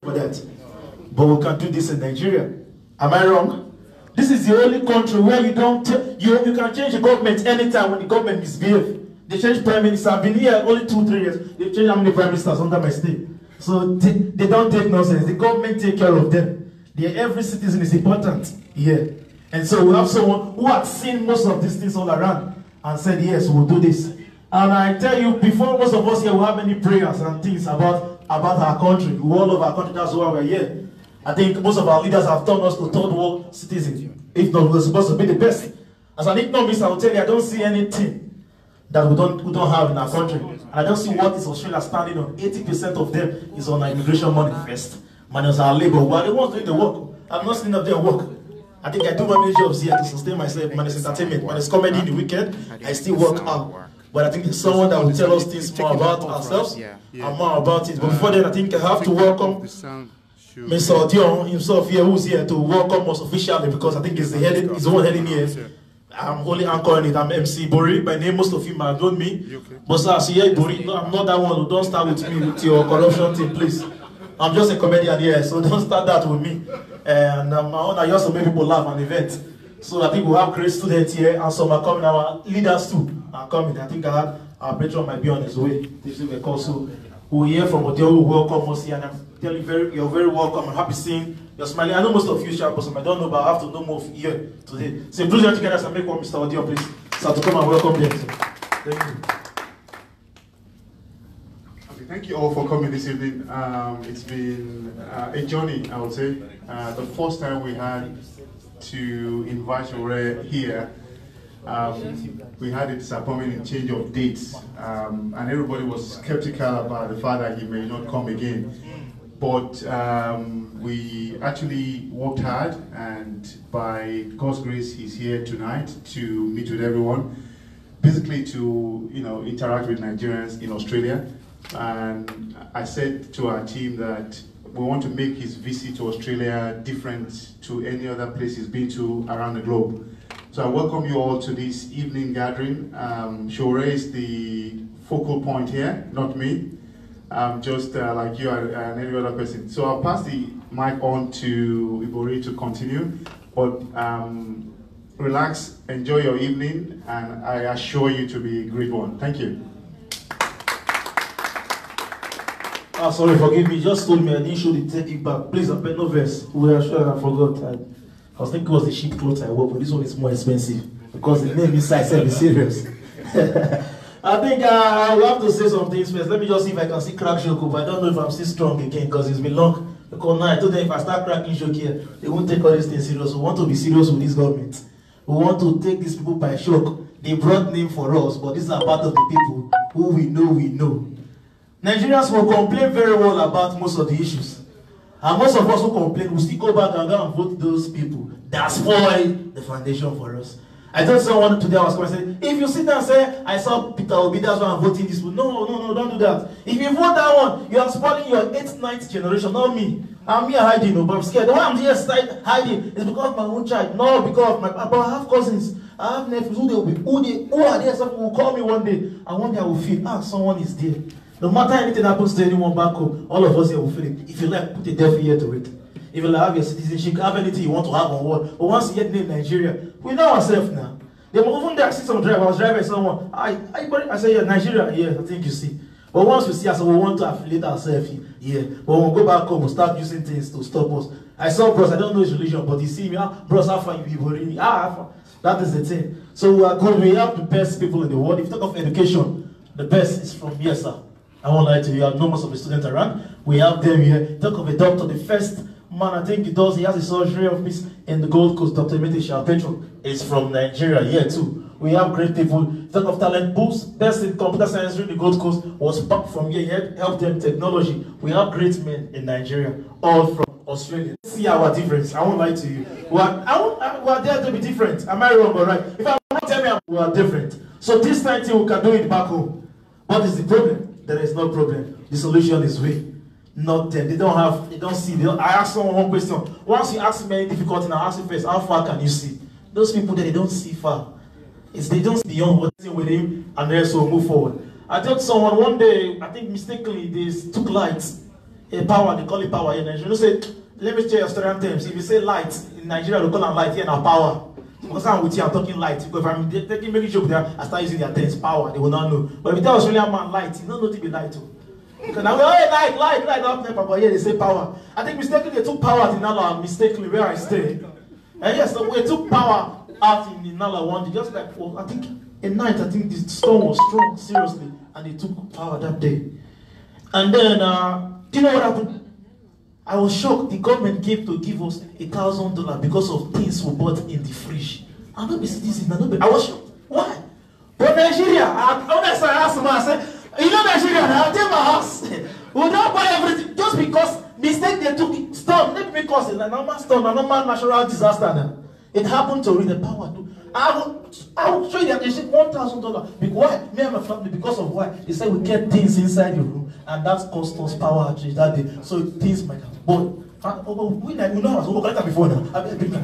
for that. But we can do this in Nigeria. Am I wrong? This is the only country where you don't you can change the government anytime when the government misbehaves. They change prime minister. I've been here only 2-3 years. They've changed how many prime ministers under my stay. So they don't take nonsense. The government take care of them. Every citizen is important here. And so we have someone who has seen most of these things all around and said, yes, we'll do this. And I tell you, before most of us here will have many prayers and things about our country, all of our country, that's why we're here. I think most of our leaders have turned us to third world citizens. If not, we're supposed to be the best. As an economist, I will tell you, I don't see anything that we don't have in our country. And I don't see what is Australia standing on. 80% of them is on our immigration money first. Minus our labor. Well, they want to do the work. I'm not sitting up there work. I think I do many jobs here to sustain myself. When it's entertainment, when it's comedy in the weekend, I still work out. But I think there's someone that will tell us things more about ourselves and more about it. But before then, I think I have to welcome Mr. Odion himself here, who's here to welcome us officially, because I think he's the one heading here. I'm only anchoring it. I'm MC Bori. By name, most of you might have known me. But sir, see, yeah, Bori, no, I'm not that one. Don't start with me with your corruption thing, please. I'm just a comedian here, so don't start that with me. And I just to make people laugh at an event. So I think we'll have great students here, and some are coming. Our leaders too are coming. I think our patron might be on his way. This is also who hear from Odeo who welcome us here, and I'm telling you, you're very welcome. I'm happy seeing you're smiling. I know most of you share person, I don't know, but I have to know more here today. So please together and make one, Mr. Odeo, please. So to come and welcome them. Thank you. Okay, thank you all for coming this evening. It's been a journey, I would say. The first time we had to invite Sowore here, we had a disappointing change of dates, and everybody was skeptical about the fact that he may not come again. But we actually worked hard, and by God's grace, he's here tonight to meet with everyone, basically to interact with Nigerians in Australia. And I said to our team that we want to make his visit to Australia different to any other place he's been to around the globe. So I welcome you all to this evening gathering. Sowore is the focal point here, not me. Just like you and any other person. So I'll pass the mic on to Ibori to continue. But relax, enjoy your evening, and I assure you to be a great one. Thank you. Oh, sorry, forgive me. Just told me I didn't show the take back. Please, I'm no verse. We are sure I forgot. I was thinking it was the cheap clothes I wore, but this one is more expensive because the name inside said be serious. I think I will have to say some things first. Let me just see if I can see crack joke, but I don't know if I'm still strong again because it's been long. Because now I told them if I start cracking joke here, they won't take all these things serious. We want to be serious with this government. We want to take these people by shock. They brought name for us, but these are part of the people who we know. Nigerians will complain very well about most of the issues. And most of us who complain will still go back and go and vote those people that spoil the foundation for us. I told someone today, I was going to say, if you sit there and say, I saw Peter Obi, that's why I'm voting this one. No, don't do that. If you vote that one, you are spoiling your 8th, 9th generation, not me. I'm here hiding, but I'm scared. The one I'm here hiding is because of my own child, not because of my, but I have cousins, I have nephews, who are there, some will call me one day, and one day I will feel, someone is there. No matter anything happens to anyone back home, all of us here will feel it. If you like, put a deaf ear to it. If you like, have your citizenship, have anything you want to have on board. But once you get named Nigeria, we know ourselves now. They were even there, I see some driver, I was driving someone. I say, yeah, Nigeria, yeah, I think you see. But once we see us, we want to affiliate ourselves here. But when we go back home, we'll start using things to stop us. I saw bros, I don't know his religion, but you see me, bros, how far you people really? That is the thing. So we are good, we have the best people in the world. If you talk of education, the best is from here, sir. I won't lie to you, I know most of the students around. We have them here. Talk of a doctor, the first man I think he has a surgery office in the Gold Coast, Dr. Metisha Petro is from Nigeria here too. We have great people. Talk of talent pools, best in computer science in the Gold Coast was back from here, he helped them technology. We have great men in Nigeria, all from Australia. See our difference, I won't lie to you. We are there to be different. Am I wrong or right? If I'm not telling me we are different. So this time we can do it back home. What is the problem? There is no problem. The solution is we. Not them. They don't see. I ask someone one question. Once you ask me any difficulty, I ask you first, how far can you see? Those people there, they don't see far. They don't see beyond what's with him, and then so move forward. I told someone one day, I think mistakenly, they took lights a power, they call it power in Nigeria. You say, let me tell you Australian terms. If you say light, in Nigeria they call it light, here now power. Because I'm with you, I'm talking light. Because if I'm taking making joke there, I start using their terms, power, they will not know. But if you tell Australian man light, he don't know to be light too. Because now we light, but here they say power. I think mistakenly they took power in Nala, mistakenly where I stay. And yes, so we took power out in Nala one day, just like, well, I think at night, I think the storm was strong, seriously, and they took power that day. And then, do you know what happened? I was shocked. The government came to give us $1,000 because of things we bought in the fridge. I don't be citizen. I was shocked. Why? But Nigeria, I asked someone, I said, you know Nigeria, I'll take my house. We don't buy everything just because mistake they took it. Storm, not because it's a normal storm, a normal natural disaster now. It happened to read the power too. I will show you that they said $1,000. Why? Me and my family, because of why? They said we kept things inside the room, and that cost us power actually that day. So things might have. But we know how to before now. I mean, we know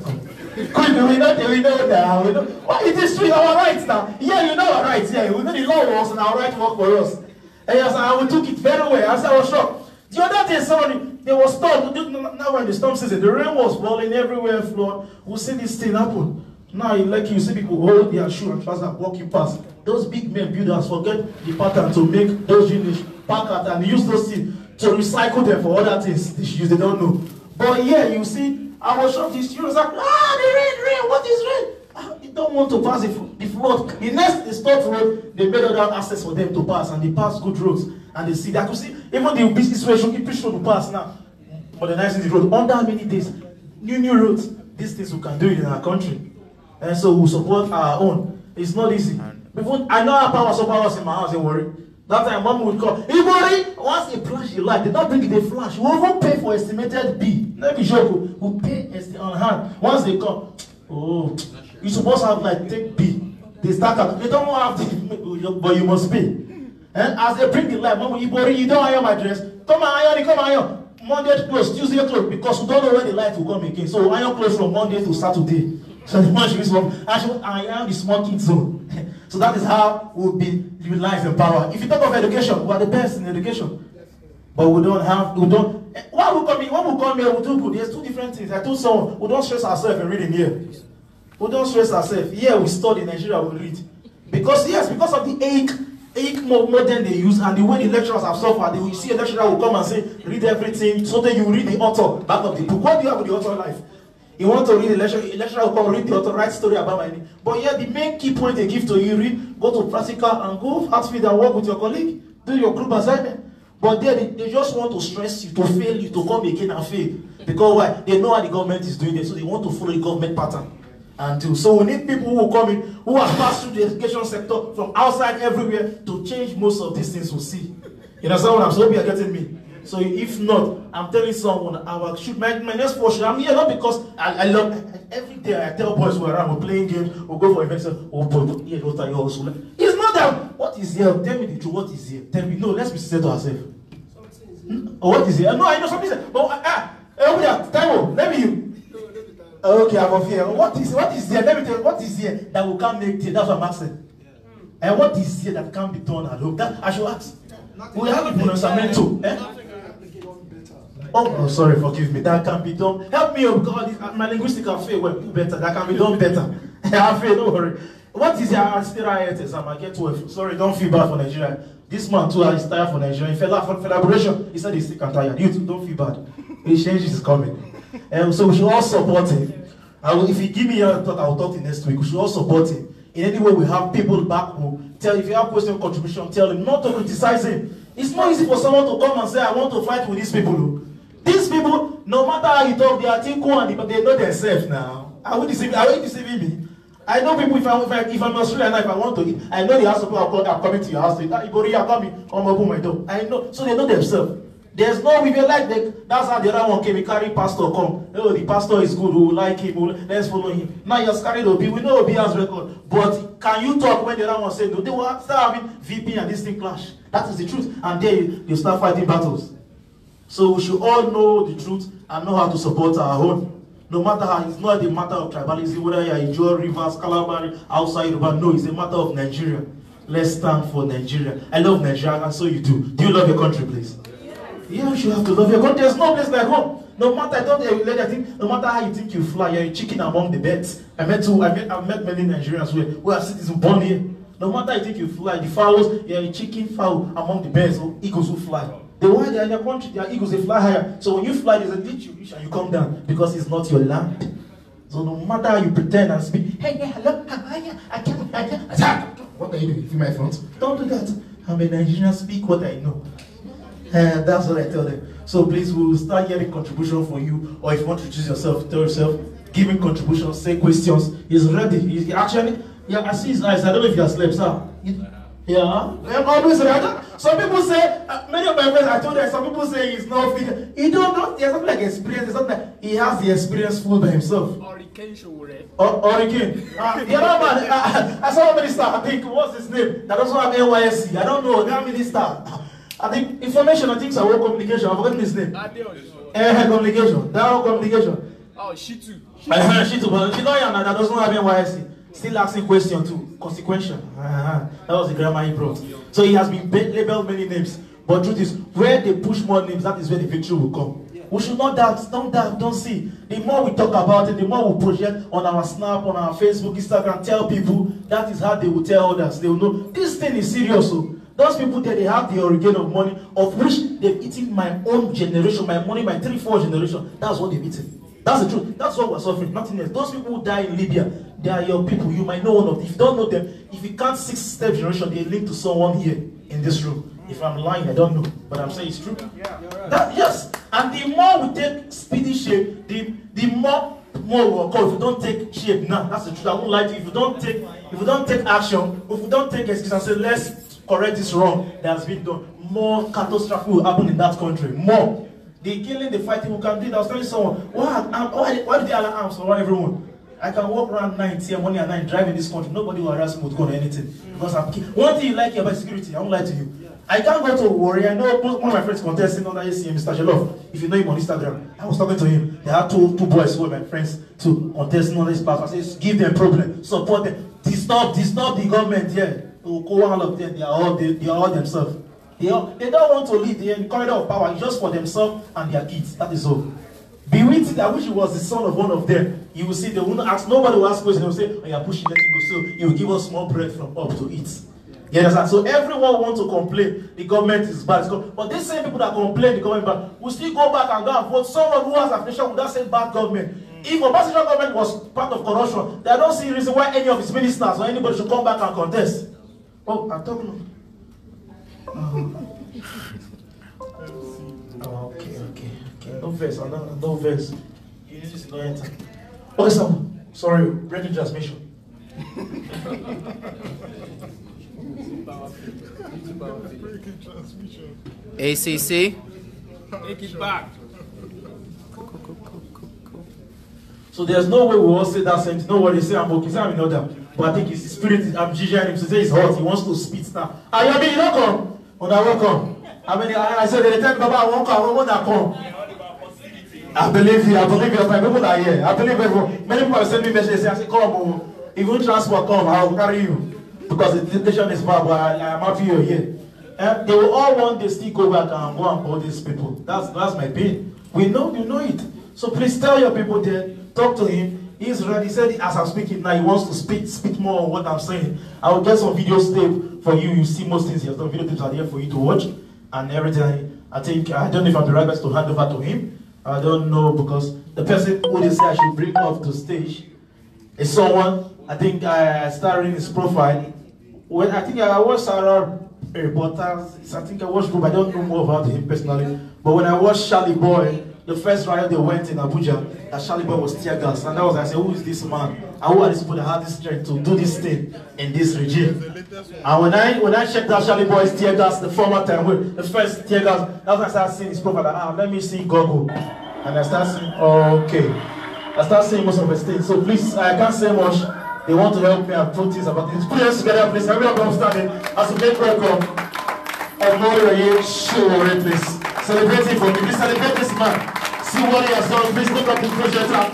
that. Why it is true, our rights now. Yeah, you know our rights. Yeah, we know the law was and our right work for us. And yes, we took it very well. I was shocked. The other day, somebody, there was storm. Now when the storm season, the rain was falling everywhere, flood. We see this thing happen. Now, like you see people hold their shoe and trousers walking past. Those big men builders forget the pattern to make those units pack out and use those things to recycle them for other things they don't know. But yeah, you see, I was shocked. The students like, the rain, what is rain? You don't want to pass the flood. The next stop road, they made other access for them to pass, and they pass good roads. And they see that. You see, even the business way should push road to pass now. Modernizing the road. Under many days, new roads. These things we can do it in our country. And so we support our own. It's not easy. Before, I know our power support us in my house, don't worry. That time, mom would call, Ibori, once they flash the light, they don't bring it, they flash. We won't pay for estimated B. Let me show you. We pay on hand. Once they come, oh, you're supposed to have like take B. They start up. They don't have to, but you must pay. And as they bring the light, mom, Ibori, you don't iron my dress. Come on, iron. Monday close, Tuesday close, because we don't know when the light will come again. So iron close from Monday to Saturday. So the one she is from, and she iron the smoking zone. So that is how we'll be utilizing power. If you talk of education, we are the best in education. But we don't. When we come here, we do good. There's two different things. I told someone, we don't stress ourselves in reading here. We don't stress ourselves. Here we study, in Nigeria we read. Because of the age model they use and the way the lecturers have suffered. You see a lecturer will come and say, read everything, so that you read the author back of the book. What do you have with the author life? You want to read the lecture, will come read the author, write story about my name. But yeah, the main key point they give to you, read, go to practical and go outfield and work with your colleague, do your group assignment. But they just want to stress you, to fail you, to come again and fail. Because why? They know how the government is doing it, so they want to follow the government pattern. And do. So we need people who will come in, who have passed through the education sector from outside everywhere to change most of these things we see. You know what I'm saying? So you are getting me. So if not, I'm telling someone, I will shoot my next portion. I'm here not because I love every day I tell boys we're around, we're playing games, we'll go for events, oh boy, yeah, daughter, you also. It's not that what is here? Tell me the truth, what is here? Tell me, no, let's be sincere to ourselves. Oh, what is here? No, I know something. But time, let me you. Okay, I'm off here. What is here? Let me tell you, what is here that we can't make it? That's what I'm asking. And what is here that can't be done at home? That I should ask. We have a pronunciation too. Oh, sorry, forgive me. That can be done. Help me, God. My linguistic can fail better. That can be done better. I fail, don't worry. What is your still exam? I get 12. Sorry, don't feel bad for Nigeria. This man too is tired for Nigeria. He fell out for collaboration. He said he's sick and tired. You too, don't feel bad. The change is coming. So we should all support him. If you give me your thought, I will talk to you next week. We should all support him. In any way, we have people back home. If you have question contribution, tell him not to criticize him. It's not easy for someone to come and say, I want to fight with these people. These people, no matter how you talk, they are too cool and they know themselves now. Are you deceiving me? I know people, if I'm Australian now, if I want to eat, I know the house people are coming to your house. Ibori, you are coming, come open my door. I know, so they know themselves. There's no, if you like, that's how the other one came, he carry pastor come. Oh, the pastor is good, we like him, let's follow him. Now you're carried Obi, we know Obi has record. But can you talk when the other one said no? They will start having VP and this thing clash. That is the truth. And then you start fighting battles. So we should all know the truth and know how to support our own. No matter how, it's not a matter of tribalism, whether you're in Joe Rivers, Calabari, outside Yoruba. No, it's a matter of Nigeria. Let's stand for Nigeria. I love Nigeria, and so you do. Do you love your country, please? Yeah, you should have to love your country. There's no place like home. No matter, I think, no matter how you think you fly, you're a chicken among the birds. I've met many Nigerians who have citizens born here. No matter how you think you fly, the fowls, you're a chicken fowl among the birds or eagles who fly. The one they're in their country, their eagles, they fly higher. So when you fly, there's a ditch you reach and you come down because it's not your land. So no matter how you pretend and speak, hey, yeah, hello, how are you? I can't. What are you doing? In my front? Don't do that. I'm a Nigerian, speak what I know. That's what I tell them. So please, we will start getting contribution for you, or if you want to choose yourself, tell yourself, giving contributions, say questions. He's ready. He's actually, yeah, I see his eyes. I don't know if you have slept, sir. Yeah, I'm always ready. Some people say, many of my friends, I told them, some people say he's not fit. He don't know, he has something like experience. It's not that he has the experience full by himself. Hurricane Hurricane. The other man, I saw a minister, I think, what's his name? That also have NYSC. I don't know, that minister. I think information, I think it's our communication. I've forgotten his name. Communication. That communication. Oh, Shitu. Shitu, but she know that doesn't have NYSC. Still asking question too. Consequential. That was the grammar he brought. So he has been labeled many names. But truth is, where they push more names, that is where the victory will come. We should not doubt, don't see. The more we talk about it, the more we project on our Snap, on our Facebook, Instagram, tell people, that is how they will tell others. They will know, this thing is serious. So those people there, they have the origin of money, of which they've eaten my own generation, my money, my 3-4 generation. That's what they've eaten. That's the truth. That's what we're suffering, nothing else. Those people who die in Libya, they are your people. You might know one of them. If you don't know them, if you can't 6-step generation, they link to someone here in this room. If I'm lying, I don't know. But I'm saying it's true. Yeah, you're right. Yes. And the more we take speedy shape, the more will occur. If you don't take shape now, that's the truth. I won't lie to you. If you don't take action, if you don't take excuse and say, let's correct this wrong that has been done, more catastrophe will happen in that country. More. The killing, the fighting, we can do it. I was telling someone, why do they allow arms for everyone? I can walk around 9, here, morning and night, drive in this country. Nobody will harass me with gun or anything. Because I'm killed. One thing you like here about security, I won't lie to you. I can't go to Warrior. I know one of my friends contesting under ACM, Mr. Shelov. If you know him on Instagram, I was talking to him. They had two boys who were my friends to contesting on this platform. I said, give them problem, support them, disturb the government here. All of them, they are all themselves. They don't want to lead the corridor of power. It's just for themselves and their kids. That is all. Bewitch it. I wish he was the son of one of them. You will see, they will not ask, nobody will ask questions. They will say, oh, you are pushing, let him go. So he will give us small bread from up to eat. You understand? So everyone wants to complain the government is bad. But these same people that complain the government is bad will still go back and go and vote someone who has affiliation with that same bad government. If Obasanjo government was part of corruption, they don't see a reason why any of his ministers or anybody should come back and contest. Oh, I'm talking. Okay. No verse, no verse. You need to not enter. Okay, sorry, breaking transmission. ACC, take it back. So there's no way we all say that same thing. No worry, say I'm okay, say I'm in order. But I think his spirit, I'm gingering him to say he's hot. He wants to spit now. Ayobi, you don't come. When I won't come. I said, they tell me, Baba, I won't come. I won't come. I believe you. My people are here. I believe everyone. Many people have sent me messages. I say, come, if you transport, come, I'll carry you. Because the situation is bad, but I'm happy you're here. They will all want to still go back and go and call these people. That's my pain. We know, you know it. So please tell your people there, talk to him. He's ready. He said, as I'm speaking now, he wants to speak more on what I'm saying. I will get some videos taped for you. You see most things he has done. Video tapes are there for you to watch. And everything, I think, I don't know if I'm the right person to hand over to him. I don't know, because the person who they say I should bring up to stage is someone, I think I started in his profile. When I think I watched Sarah reporters, I think I watched group, I don't know more about him personally. But when I watched Charlie Boy, the first riot they went in Abuja, that Charlie Boy was tear gas. And that was, I said, who is this man? And who are these people that have this strength to do this thing in this regime? And when I checked out Charlie Boy's tear gas, the former time, the first tear gas, that's when I started seeing his profile. Like, let me see Google. And I started seeing, okay. I started seeing most of his things. So please, I can't say much. They want to help me and put things about this. Put us together, please. Everyone come standing as a great welcome. Omoyele Sowore, please. Celebrate him for me. Please celebrate this man. See what he has done. Please look up the projector.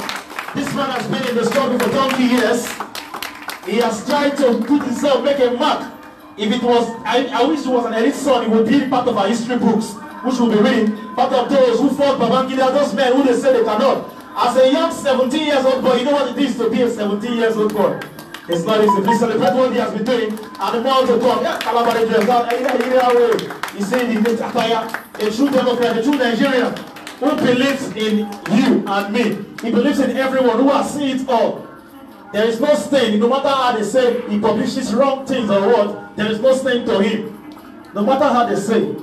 This man has been in the struggle for 20 years. He has tried to put himself, make a mark. If it was, I wish he was an elite son, he would be part of our history books. which will be reading, part of those who fought Babangida, those men who they say they cannot. As a young 17 years old boy, you know what it is to be a 17 years old boy. It's not easy. Please celebrate what he has been doing, and the more to come. Yeah, Calabari Dress, he said a true Democrat, a true Nigerian, who believes in you and me. He believes in everyone who has seen it all. There is no stain, no matter how they say he publishes wrong things or what, there is no stain to him. No matter how they say.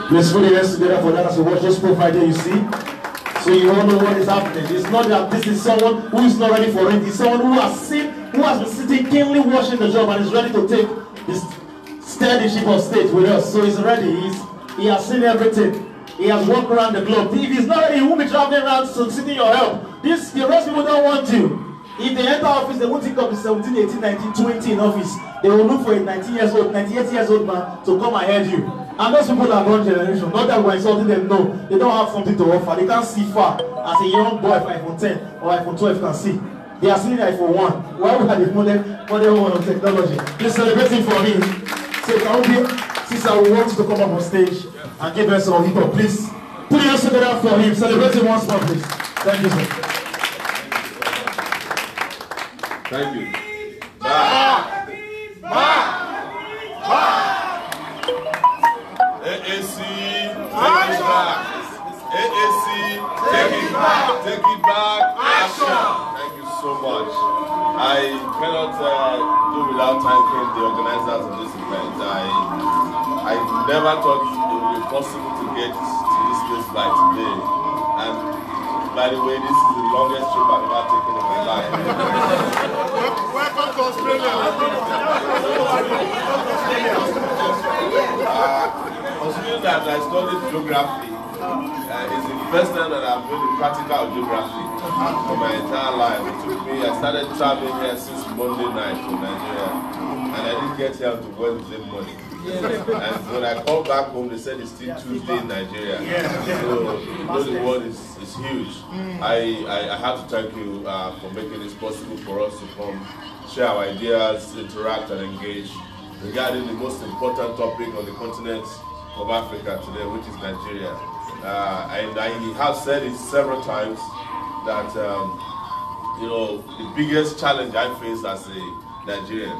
Let's put your hands together for that as you watch this profile there, you see. So you all know what is happening. It's not that this is someone who is not ready for it. It's someone who has been sitting keenly watching the job and is ready to take this steadyship of state with us. So he's ready. He has seen everything. He has walked around the globe. If he's not ready, he won't be traveling around soliciting your help. The rest people don't want you. If they enter office, they won't think of the 17, 18, 19, 20 in office. They will look for a 19 years old, 98 years old man to come ahead you. And those people are one generation. Not that we're insulting them, no. They don't have something to offer. They can't see far. As a young boy, iPhone 10 or iPhone 12 can see. They are seeing iPhone 1. Why would have the modern one of technology? Please celebrate him for me. So can we, sister, we want you to come up on stage and give us some hip hop, please. Put your hands together for him. Celebrate him once more, please. Thank you, sir. Thank you. AAC, take it back. AAC, take it back. Take it back. Action. Thank you so much. I cannot do without thanking the organizers of this event. I never thought it would be possible to get to this place by today. And by the way, this is the longest trip I've ever taken in my life. Welcome to Australia. Considering that I studied geography, it's the first time that I've been in practical geography for my entire life. It took me, I started traveling here since Monday night from Nigeria, and I didn't get here until Wednesday morning. And when I called back home, they said it's still Tuesday in Nigeria. So the world is huge. I have to thank you for making this possible for us to come, share our ideas, interact and engage regarding the most important topic on the continent of Africa today, which is Nigeria. And I have said it several times that you know, the biggest challenge I face as a Nigerian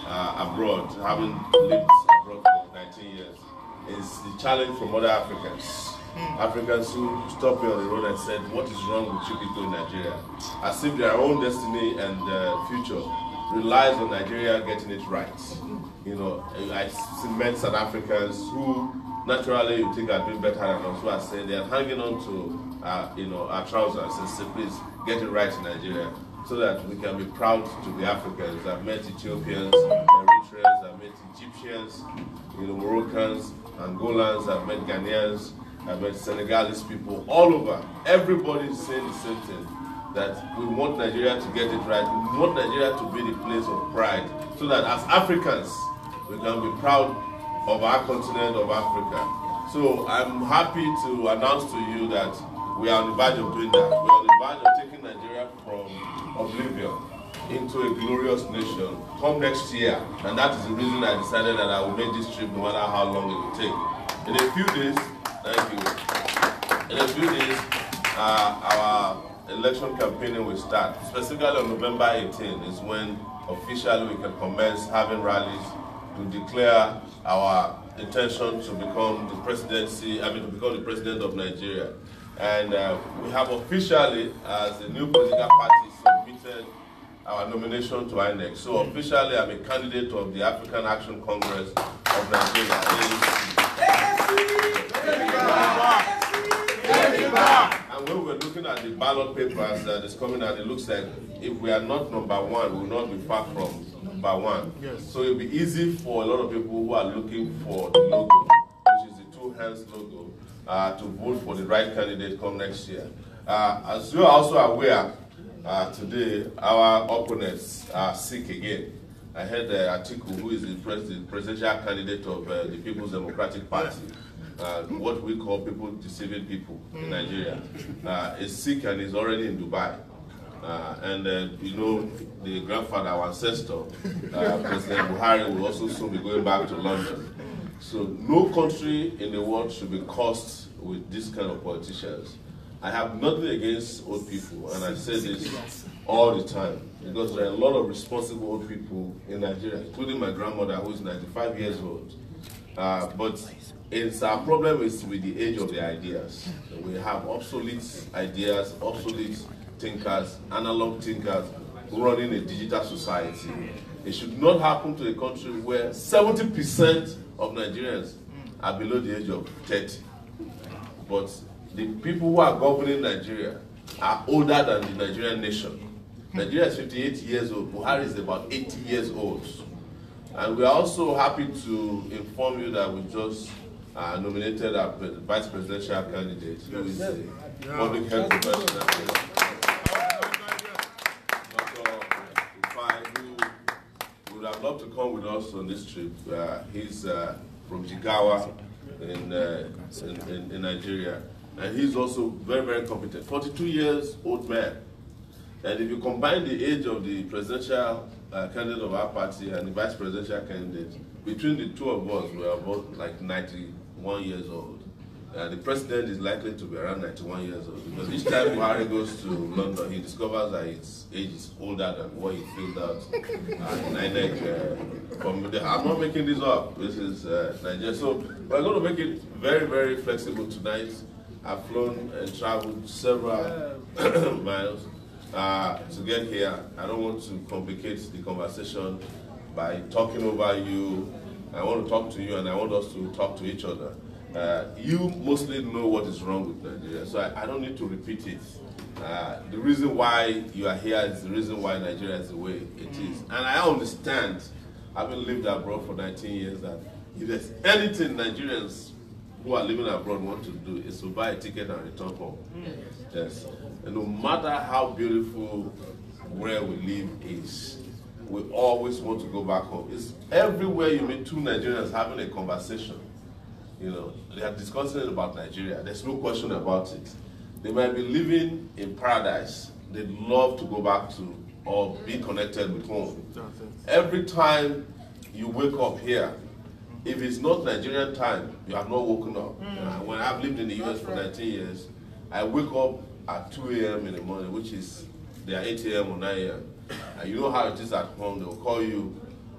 abroad, having lived abroad for 19 years, is the challenge from other Africans. Africans who stop me on the road and said, what is wrong with you people in Nigeria? As if their own destiny and future relies on Nigeria getting it right. You know, I met South Africans who naturally you think are doing better than us, who are saying they are hanging on to you know, our trousers and say, please get it right in Nigeria so that we can be proud to be Africans. I've met Ethiopians, Eritreans, I've met Egyptians, you know, Moroccans, Angolans, I've met Ghanaians, I've met Senegalese people all over. Everybody is saying the same thing, that we want Nigeria to get it right. We want Nigeria to be the place of pride so that as Africans, we can be proud of our continent of Africa. So I'm happy to announce to you that we are on the verge of doing that. We are on the verge of taking Nigeria from oblivion into a glorious nation come next year. And that is the reason I decided that I will make this trip no matter how long it will take. In a few days, thank you. In a few days, our election campaigning will start. Specifically on November 18 is when officially we can commence having rallies to declare our intention to become the presidency, to become the president of Nigeria. And we have officially, as a new political party, submitted our nomination to INEC. So officially, I'm a candidate of the African Action Congress of Nigeria. And when we're looking at the ballot papers that is coming out, it looks like if we are not number one, we will not be far from number one. Yes. So it'll be easy for a lot of people who are looking for the logo, which is the two hands logo, to vote for the right candidate come next year. As you are also aware, today our opponents are sick again. I heard Atiku, who is the presidential candidate of the People's Democratic Party, what we call people deceiving people in Nigeria, is sick and is already in Dubai. You know, the grandfather, our ancestor, President Buhari, will also soon be going back to London. So no country in the world should be cursed with this kind of politicians. I have nothing against old people, and I say this all the time, because there are a lot of responsible old people in Nigeria, including my grandmother, who is 95 years old. But our problem is with the age of the ideas. We have obsolete ideas, obsolete thinkers, analog thinkers running a digital society. It should not happen to a country where 70% of Nigerians are below the age of 30. But the people who are governing Nigeria are older than the Nigerian nation. Nigeria is 58 years old. Buhari is about 80 years old. And we are also happy to inform you that we just nominated our vice presidential candidate, who is a public health professional. Who would have loved to come with us on this trip. He's from Jigawa in Nigeria. And he's also very, very competent. 42 years old man. And if you combine the age of the presidential candidate of our party and the vice presidential candidate, between the two of us, we are both like 91 years old. The president is likely to be around 91 years old, because each time Buhari goes to London, he discovers that his age is older than what he filled out in INEC. I'm not making this up. This is Nigeria. So we're going to make it very, very flexible tonight. I've flown and traveled several miles to get here. I don't want to complicate the conversation by talking over you. I want to talk to you, and I want us to talk to each other. You mostly know what is wrong with Nigeria, so I don't need to repeat it. The reason why you are here is the reason why Nigeria is the way it is. And I understand, having lived abroad for 19 years, that if there's anything Nigerians who are living abroad want to do is to buy a ticket and return home. Yes. And no matter how beautiful where we live is, we always want to go back home. It's everywhere you meet two Nigerians having a conversation. You know, they are discussing about Nigeria. There's no question about it. They might be living in paradise. They'd love to go back to or be connected with home. Every time you wake up here, if it's not Nigerian time, you have not woken up. When I've lived in the US for 19 years, I wake up at 2 a.m. in the morning, which is they are 8 a.m. or 9 a.m. And you know how it is at home. They'll call you,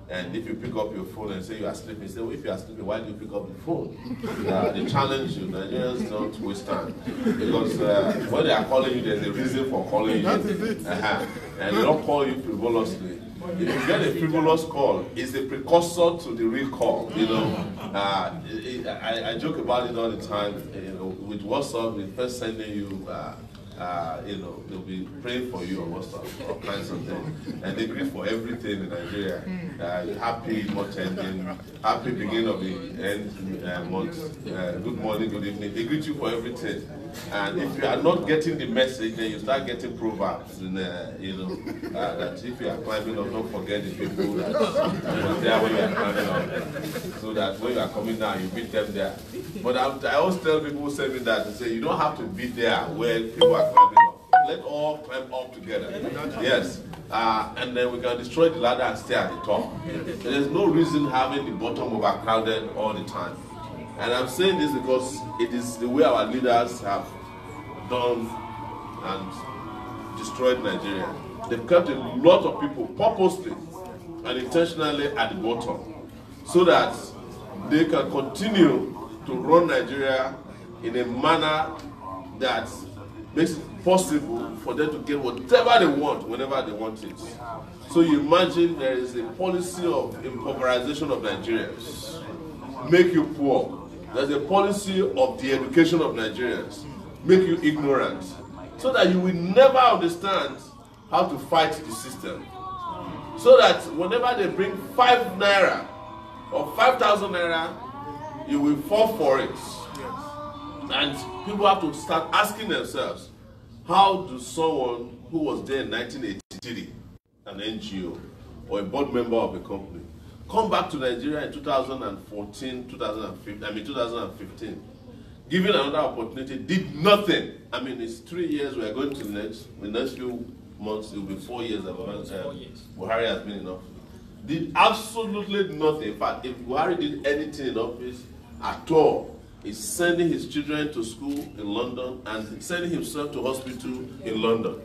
and if you pick up your phone and say you are sleeping, say, well, if you are sleeping, why do you pick up the phone? They challenge you. Nigerians don't waste time. Because when they are calling you, there's a reason for calling you. And they don't call you frivolously. If you get a frivolous call, it's a precursor to the real call. You know, I joke about it all the time. You know, with WhatsApp, with first sending you, you know, they'll be praying for you on WhatsApp, all kinds of things, and they greet for everything in Nigeria. Happy month ending, happy beginning of the end month. Good morning, good evening. They greet you for everything. And if you are not getting the message, then you start getting proverbs. And, you know, that if you are climbing up, don't forget the people that was there when you are climbing up. So that when you are coming down, you beat them there. But I always tell people who say me that, and say, you don't have to be there where people are climbing up. Let all climb up together. Yes. And then we can destroy the ladder and stay at the top. There is no reason having the bottom overcrowded all the time. And I'm saying this because it is the way our leaders have done and destroyed Nigeria. They've kept a lot of people purposely and intentionally at the bottom so that they can continue to run Nigeria in a manner that makes it possible for them to get whatever they want whenever they want it. So you imagine there is a policy of impoverization of Nigerians, make you poor. There's a policy of the education of Nigerians, make you ignorant, so that you will never understand how to fight the system. So that whenever they bring 5 naira or 5,000 naira, you will fall for it. And people have to start asking themselves, how do someone who was there in 1983, an NGO or a board member of a company, come back to Nigeria in 2014, 2015, given another opportunity, did nothing? I mean, it's 3 years, we are going to the next few months, it will be 4 years that Buhari has been in office. Did absolutely nothing. In fact, if Buhari did anything in office at all, he's sending his children to school in London and sending himself to hospital in London.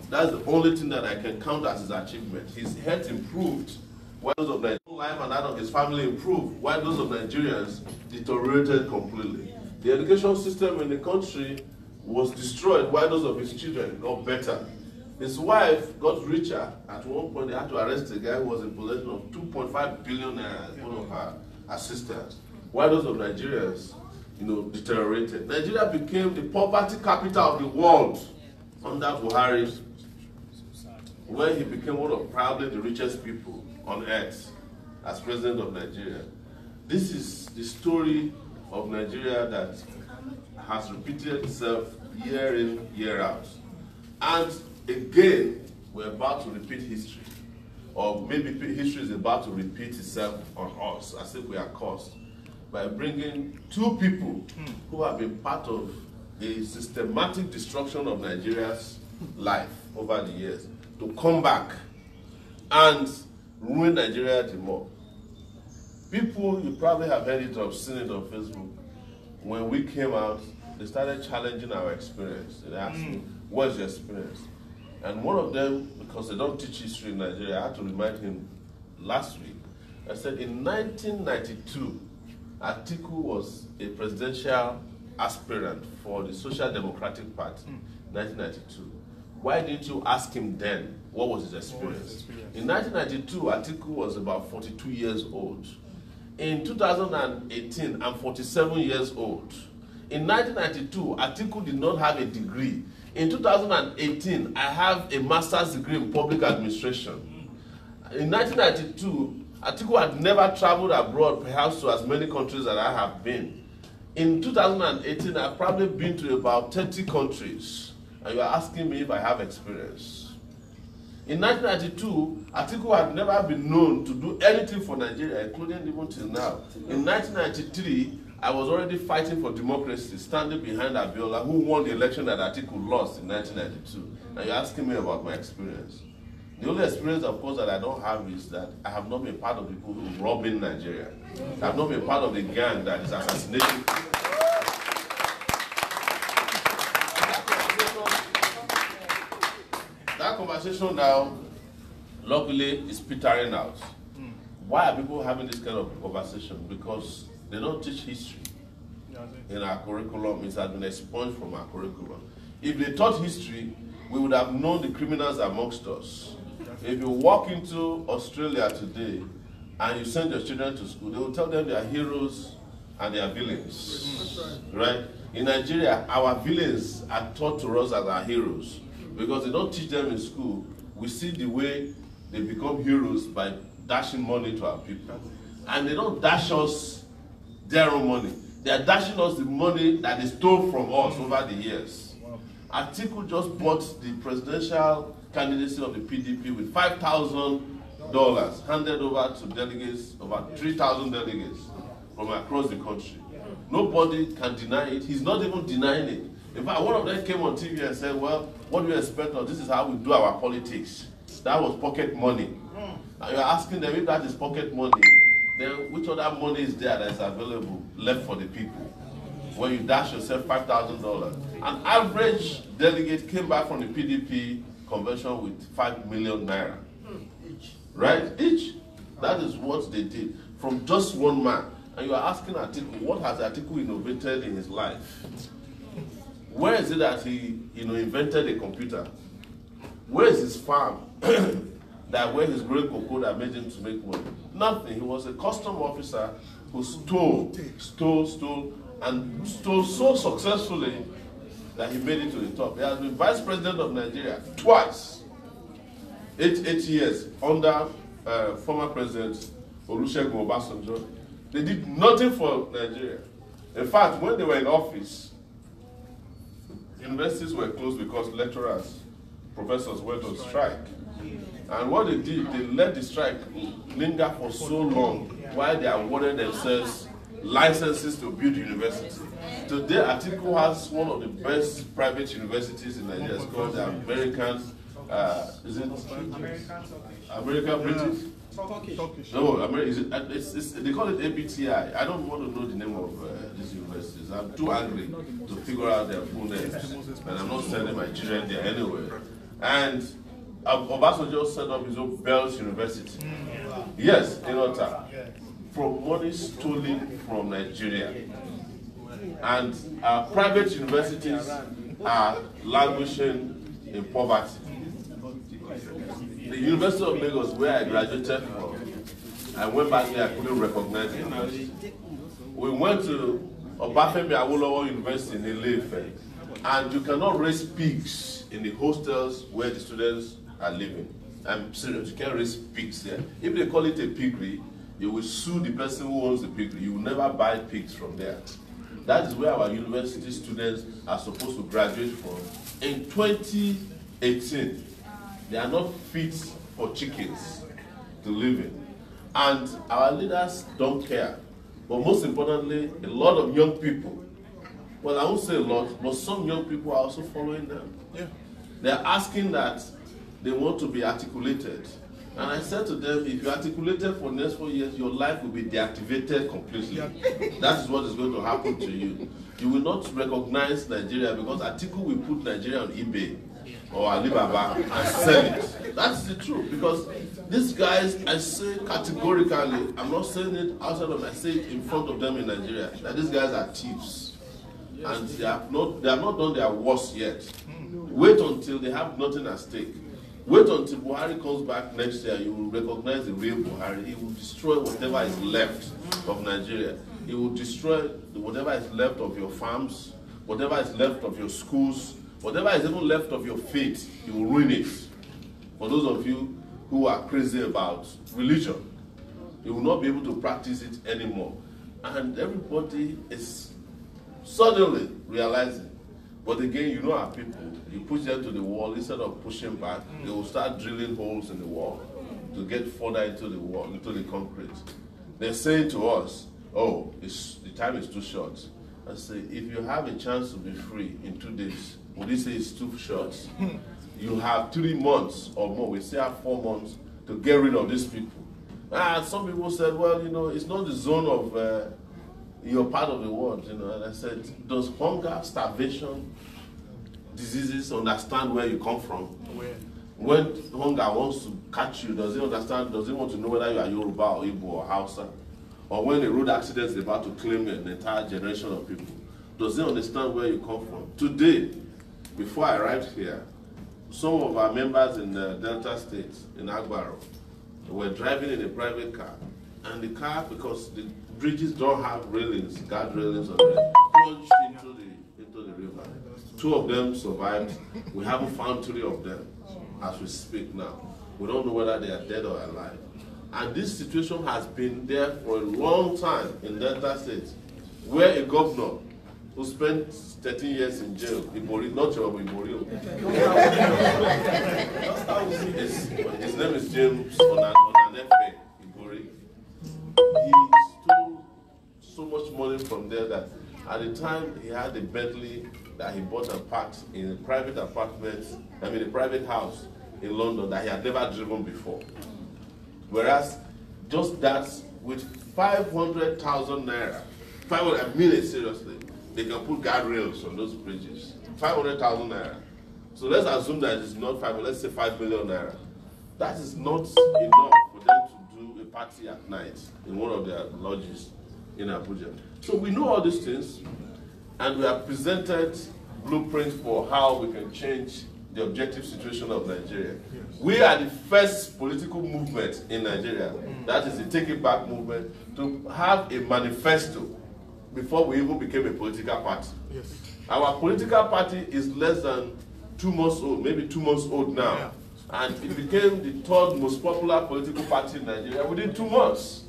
That's the only thing that I can count as his achievement. His health improved, while those of Nigerian life and that of his family improved, while those of Nigerians deteriorated completely. The education system in the country was destroyed, while those of his children got better. His wife got richer. At one point, they had to arrest a guy who was in possession of 2.5 billion naira, one of her assistants, while those of Nigerians, deteriorated. Nigeria became the poverty capital of the world under Buhari, when he became one of probably the richest people on earth as president of Nigeria. This is the story of Nigeria that has repeated itself year in, year out. And again, we're about to repeat history. Or maybe history is about to repeat itself on us, as if we are cursed, by bringing 2 people who have been part of a systematic destruction of Nigeria's life over the years to come back and ruin Nigeria the more. People, you probably have heard it or seen it on Facebook. When we came out, they started challenging our experience. They asked me, what's your experience? And one of them, because they don't teach history in Nigeria, I had to remind him last week. I said, in 1992, Atiku was a presidential aspirant for the Social Democratic Party, 1992. Why didn't you ask him then what was his experience? In 1992, Atiku was about 42 years old. In 2018, I'm 47 years old. In 1992, Atiku did not have a degree. In 2018, I have a master's degree in public administration. In 1992, Atiku had never traveled abroad, perhaps to as many countries that I have been. In 2018, I've probably been to about 30 countries, and you are asking me if I have experience. In 1992, Atiku had never been known to do anything for Nigeria, including even till now. In 1993, I was already fighting for democracy, standing behind Abiola, who won the election that Atiku lost in 1992. And you're asking me about my experience. The only experience, of course, that I don't have is that I have not been part of the people who rob in Nigeria. I have not been part of the gang that is assassinating people. That conversation now, luckily, is petering out. Why are people having this kind of conversation? Because they don't teach history in our curriculum. It has been expunged from our curriculum. If they taught history, we would have known the criminals amongst us. If you walk into Australia today and you send your children to school, they will tell them they are heroes and they are villains. Right? In Nigeria, our villains are taught to us as our heroes because they don't teach them in school. We see the way they become heroes by dashing money to our people. And they don't dash us their own money. They are dashing us the money that they stole from us over the years. Atiku just bought the presidential candidacy of the PDP with $5,000 handed over to delegates, over 3,000 delegates from across the country. Nobody can deny it. He's not even denying it. In fact, one of them came on TV and said, well, what do you expect of? This is how we do our politics. That was pocket money. And you're asking them if that is pocket money, then which other money is there that is available left for the people? When you dash yourself $5,000. An average delegate came back from the PDP convention with 5 million naira. Right? Each. That is what they did from just one man. And you are asking Atiku, what has Atiku innovated in his life? Where is it that he, invented a computer? Where is his farm that where he's growing cocoa that made him to make money? Nothing. He was a custom officer who stole, and stole so successfully that he made it to the top. He has been vice president of Nigeria twice, 8 years under former president Olusegun Obasanjo. They did nothing for Nigeria. In fact, when they were in office, universities were closed because lecturers, professors went on strike. And what they did, they let the strike linger for so long while they awarded themselves licenses to build universities. Today, Atiku has one of the best private universities in Nigeria. It's called the American, is it? American British? Turkish. No, they call it ABTI. I don't want to know the name of these universities. I'm too angry to figure out their full names. And I'm not sending my children there anyway. And Obasanjo set up his own Bells University. Yes, in Ota. From money stolen from Nigeria. And our private universities are languishing in poverty. The University of Lagos, where I graduated from, I went back there, I couldn't recognize it. We went to Obafemi Awolowo University in Ile-Ife, and you cannot raise pigs in the hostels where the students are living. I'm serious, you can't raise pigs there. If they call it a piggery, you will sue the person who owns the piggery. You will never buy pigs from there. That is where our university students are supposed to graduate from. In 2018, they are not fit for chickens to live in. And our leaders don't care. But most importantly, a lot of young people, well, I won't say a lot, but some young people are also following them. Yeah. They're asking that they want to be articulated. And I said to them, if you're articulated for the next 4 years, your life will be deactivated completely. That is what is going to happen to you. You will not recognize Nigeria because Atiku will put Nigeria on eBay or Alibaba and sell it. That's the truth. Because these guys, I say categorically, I'm not saying it outside of, I say it in front of them in Nigeria, that these guys are thieves. And they have not done their worst yet. Wait until they have nothing at stake. Wait until Buhari comes back next year, you will recognize the real Buhari. He will destroy whatever is left of Nigeria. He will destroy whatever is left of your farms, whatever is left of your schools, whatever is even left of your faith. He will ruin it. For those of you who are crazy about religion, you will not be able to practice it anymore. And everybody is suddenly realizing. But again, you know our people, you push them to the wall, instead of pushing back, they will start drilling holes in the wall to get further into the wall, into the concrete. They're saying to us, oh, the time is too short. I say, if you have a chance to be free in 2 days, would you say it's too short? You have 3 months or more, we still have 4 months to get rid of these people. And some people said, well, it's not the zone of your part of the world, and I said, does hunger, starvation, diseases understand where you come from? When hunger wants to catch you, does it understand, does it want to know whether you are Yoruba or Igbo or Hausa? Or when a road accident is about to claim an entire generation of people, does it understand where you come from? Today, before I arrived here, some of our members in the Delta State, in Agbaro, were driving in a private car, and the car, because the bridges don't have railings, guard railings on them, plunged into the river. 2 of them survived. We haven't found 3 of them as we speak now. We don't know whether they are dead or alive. And this situation has been there for a long time in Delta State, where a governor who spent 13 years in jail, Ibori, not your Ibori. His name is James Onanefe Ibori. He stole so much money from there that at the time he had a Bentley that he bought and parked in a private apartment, a private house in London that he had never driven before. Whereas just that, with 500,000 naira, 500 million seriously, they can put guardrails on those bridges. 500,000 naira. So let's assume that it's not 5, let's say 5 million naira. That is not enough for them to do a party at night in one of their lodges in Abuja. So we know all these things, and we have presented blueprint for how we can change the objective situation of Nigeria. We are the first political movement in Nigeria, that is the Take It Back movement, to have a manifesto before we even became a political party. Yes. Our political party is less than 2 months old, maybe 2 months old now. Yeah. And it became the 3rd most popular political party in Nigeria within 2 months.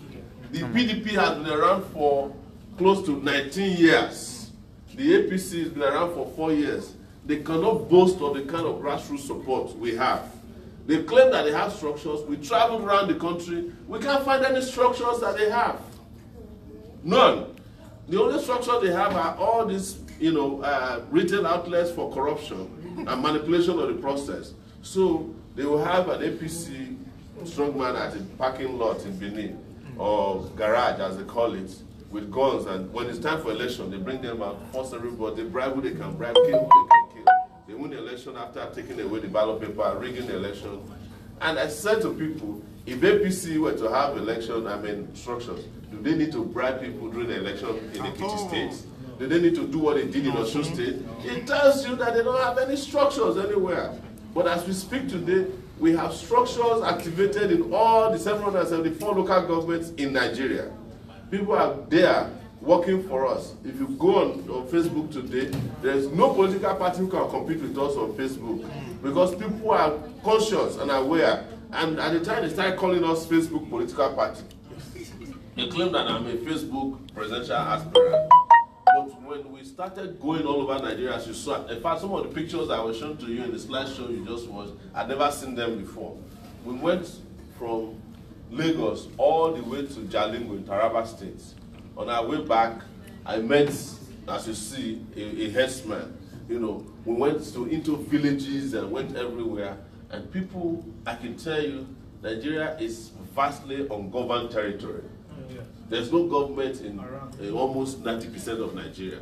The PDP has been around for close to 19 years. The APC has been around for 4 years. They cannot boast of the kind of grassroots support we have. They claim that they have structures. We travel around the country. We can't find any structures that they have. None. The only structure they have are all these, retail outlets for corruption and manipulation of the process. So they will have an APC strongman at a parking lot in Benin, or garage as they call it, with guns, and when it's time for election, they bring them out, force everybody, they bribe who they can bribe, kill who they can kill. They win the election after taking away the ballot paper, rigging the election. And I said to people, if APC were to have structures, do they need to bribe people during the election in Ekiti State? Do they need to do what they did in Osun State? It tells you that they don't have any structures anywhere. But as we speak today, we have structures activated in all the 774 local governments in Nigeria. People are there working for us. If you go on Facebook today, there is no political party who can compete with us on Facebook, because people are conscious and aware. And at the time, they started calling us Facebook political party. They claim that I'm a Facebook presidential aspirant. But when we started going all over Nigeria, as you saw, in fact, some of the pictures I was shown to you in the slideshow you just watched, I'd never seen them before. We went from Lagos all the way to Jalingo in Taraba State. On our way back, I met, as you see, a herdsman. We went into villages and went everywhere. And people, I can tell you, Nigeria is vastly ungoverned territory. There's no government in almost 90% of Nigeria.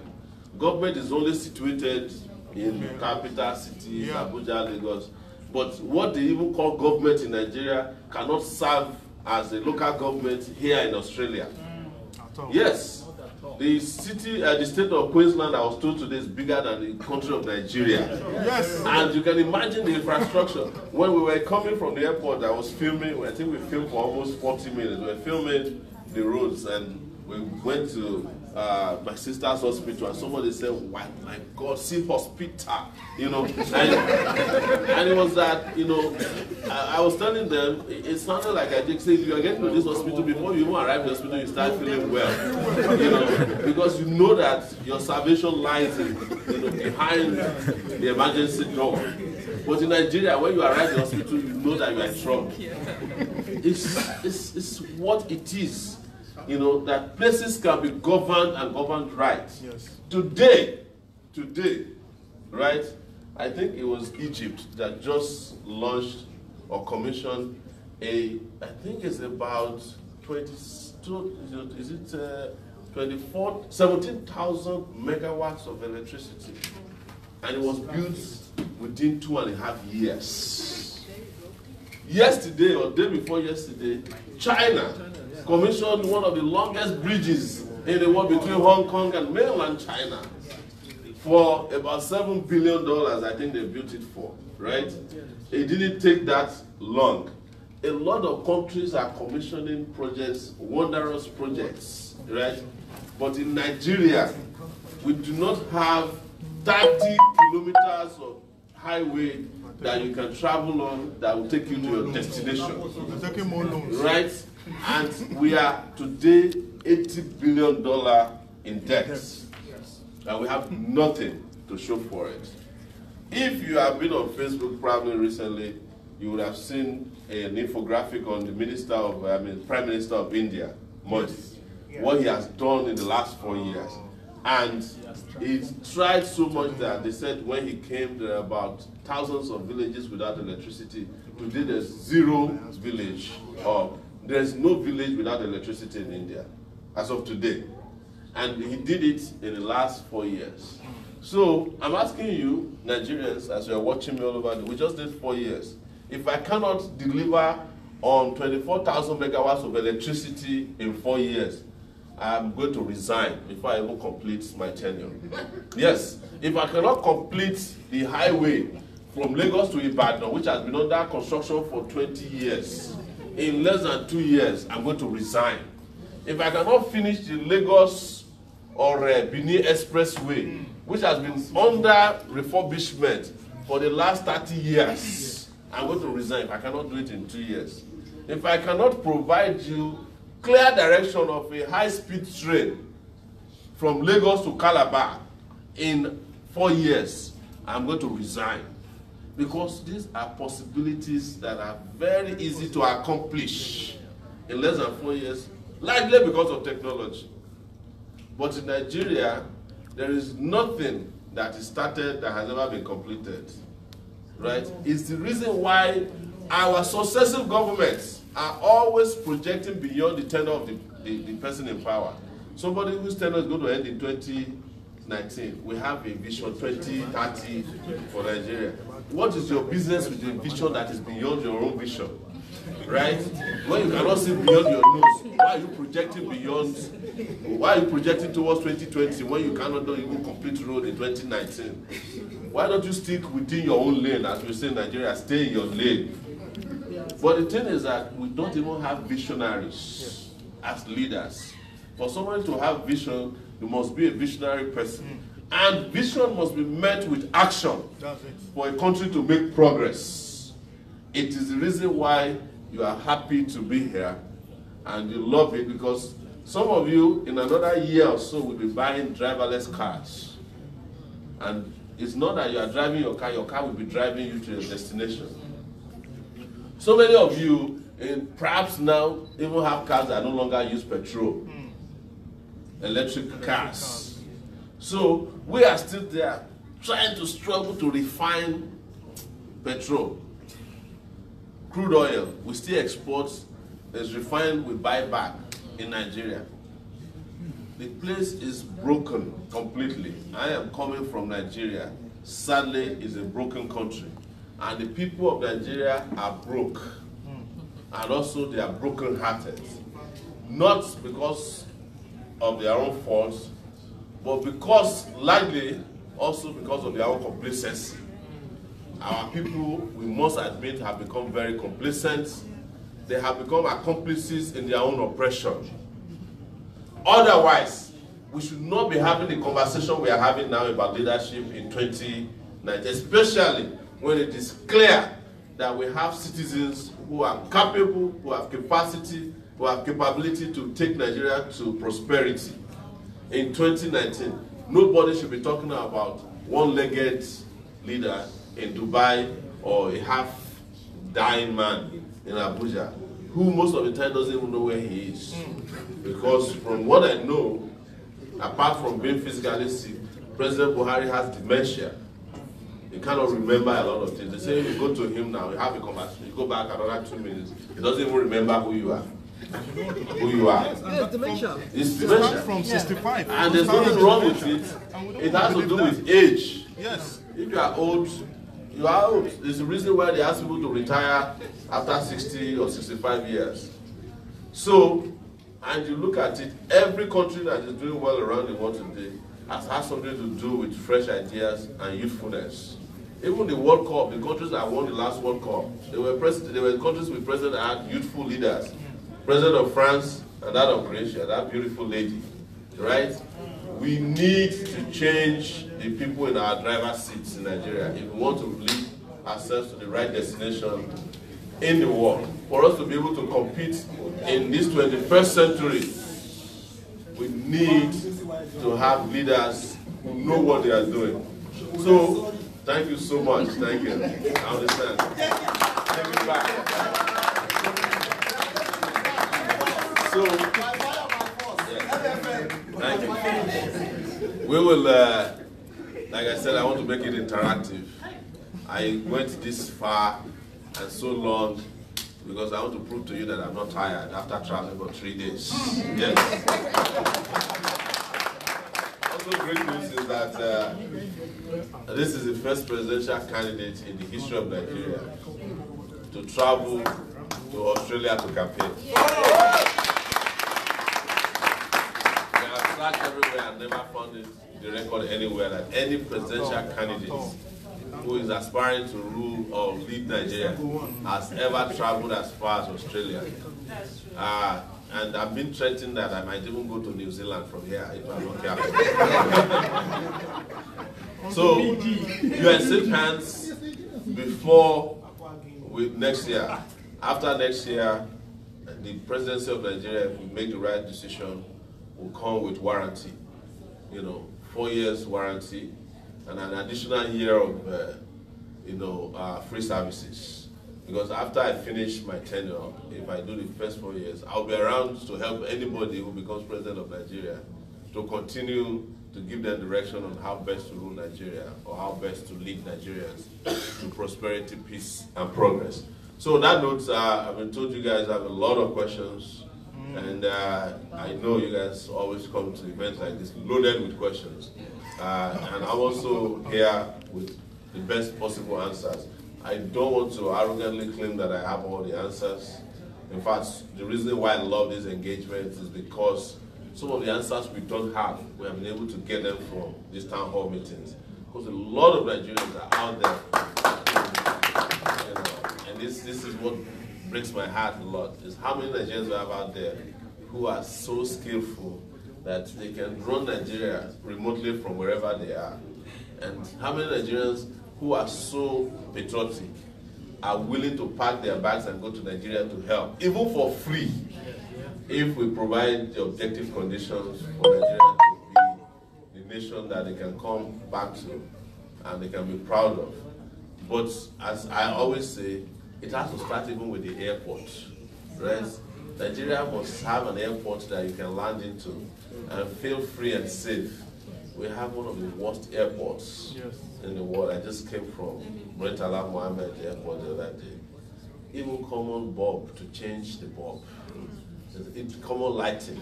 Government is only situated in capital cities, Abuja, Lagos. But what they even call government in Nigeria cannot serve as a local government here in Australia. Yes, the state of Queensland, I was told today, is bigger than the country of Nigeria. Yes. And you can imagine the infrastructure. When we were coming from the airport, I was filming. I think we filmed for almost 40 minutes. We were filming the roads, and we went to my sister's hospital, and somebody said, "Why, my God, see hospital," and it was that, I was telling them, it sounded like I did say, if you are getting to this hospital, before you even arrive at the hospital, you start feeling well, because you know that your salvation lies behind the emergency door. But in Nigeria, when you arrive at the hospital, you know that you are in trouble. It's what it is. That places can be governed and governed right. Yes. Today, right, I think it was Egypt that just launched or commissioned I think it's about 17,000 megawatts of electricity. And it was built within 2.5 years. Yesterday, or day before yesterday, China commissioned one of the longest bridges in the world between Hong Kong and mainland China for about $7 billion, I think they built it for, right? It didn't take that long. A lot of countries are commissioning projects, wondrous projects, right? But in Nigeria, we do not have 30 kilometers of highway that you can travel on that will take you to your destination, right? And we are today $80 billion in debt, and we have nothing to show for it. If you have been on Facebook probably recently, you would have seen an infographic on the Prime Minister of India, Modi, what he has done in the last 4 years. And he tried so much that they said when he came, there are about thousands of villages without electricity. Today there's zero village, or there's no village without electricity in India, as of today. And he did it in the last 4 years. So I'm asking you, Nigerians, as you're watching me all over, we just did 4 years. If I cannot deliver on 24,000 megawatts of electricity in 4 years, I'm going to resign before I even complete my tenure. Yes, If I cannot complete the highway from Lagos to Ibadan, which has been under construction for 20 years, in less than 2 years, I'm going to resign. If I cannot finish the Lagos or Benin Expressway, which has been under refurbishment for the last 30 years, I'm going to resign if I cannot do it in 2 years. If I cannot provide you clear direction of a high-speed train from Lagos to Calabar in 4 years, I'm going to resign. Because these are possibilities that are very easy to accomplish in less than 4 years, likely because of technology. But in Nigeria, there is nothing that is started that has ever been completed. Right? It's the reason why our successive governments are always projecting beyond the tenure of the person in power. Somebody whose tenure is going to end in 2019, we have a vision 2030 for Nigeria. What is your business with a vision that is beyond your own vision? Right? When you cannot see beyond your nose, why are you projecting beyond? Why are you projecting towards 2020 when you cannot do even complete road in 2019? Why don't you stick within your own lane, as we say in Nigeria, stay in your lane? But the thing is that we don't even have visionaries as leaders. For someone to have vision, you must be a visionary person. And vision must be met with action for a country to make progress. It is the reason why you are happy to be here and you love it, because some of you in another year or so will be buying driverless cars. And it's not that you are driving your car will be driving you to your destination. So many of you perhaps now even have cars that no longer use petrol, electric cars. So we are still there trying to struggle to refine petrol. Crude oil, we still export, is refined, we buy back in Nigeria. The place is broken completely. I am coming from Nigeria. Sadly, it's a broken country. And the people of Nigeria are broke. And also they are broken-hearted. Not because of their own faults, but because, likely, also because of their own complacency. Our people, we must admit, have become very complacent. They have become accomplices in their own oppression. Otherwise, we should not be having the conversation we are having now about leadership in 2019, especially when it is clear that we have citizens who are capable, who have capacity, who have capability to take Nigeria to prosperity. In 2019, nobody should be talking about one-legged leader in Dubai or a half-dying man in Abuja, who most of the time doesn't even know where he is. Because from what I know, apart from being physically sick, President Buhari has dementia. He cannot remember a lot of things. They say you go to him now, you have a conversation, you go back another 2 minutes, he doesn't even remember who you are. Who you are. It's dementia. It's dementia. From 65. And there's nothing wrong with it. It has to do with age. Yes. If you are old, you are old. There's a reason why they ask people to retire after 60 or 65 years. So, and you look at it, every country that is doing well around the world today has had something to do with fresh ideas and youthfulness. Even the World Cup, the countries that won the last World Cup, they were countries with presidents that had youthful leaders. President of France and that of Croatia, that beautiful lady, right? We need to change the people in our driver's seats in Nigeria if we want to lead ourselves to the right destination in the world. For us to be able to compete in this 21st century, we need to have leaders who know what they are doing. So, thank you so much. Thank you. I understand. Thank you back. So, thank you. We will, like I said, I want to make it interactive. I went this far and so long because I want to prove to you that I'm not tired after traveling for 3 days. Yes. Also, great news is that this is the first presidential candidate in the history of Nigeria to travel to Australia to campaign. searched everywhere and never found the record anywhere that any presidential candidate who is aspiring to rule or lead Nigeria has ever traveled as far as Australia. And I've been threatened that I might even go to New Zealand from here if I'm not careful. So you are in safe hands before next year. After next year, the presidency of Nigeria, if we make the right decision, will come with warranty. 4 years warranty and an additional year of free services. Because after I finish my tenure, if I do the first 4 years, I'll be around to help anybody who becomes president of Nigeria to continue to give them direction on how best to rule Nigeria or how best to lead Nigerians to prosperity, peace, and progress. So on that note, I've been told you guys have a lot of questions, and I know you guys always come to events like this loaded with questions. And I'm also here with the best possible answers. I don't want to arrogantly claim that I have all the answers. In fact, the reason why I love this engagement is because some of the answers we don't have, we have been able to get them from these town hall meetings. Because a lot of Nigerians are out there. And this is what breaks my heart a lot, is how many Nigerians we have out there who are so skillful that they can run Nigeria remotely from wherever they are. And how many Nigerians who are so patriotic are willing to pack their bags and go to Nigeria to help, even for free, if we provide the objective conditions for Nigeria to be the nation that they can come back to and they can be proud of. But as I always say, it has to start even with the airport, right? Nigeria must have an airport that you can land into and feel free and safe. We have one of the worst airports in the world. I just came from Murtala Mohammed Airport the other day. Even common bulb to change the bulb. It's common lighting,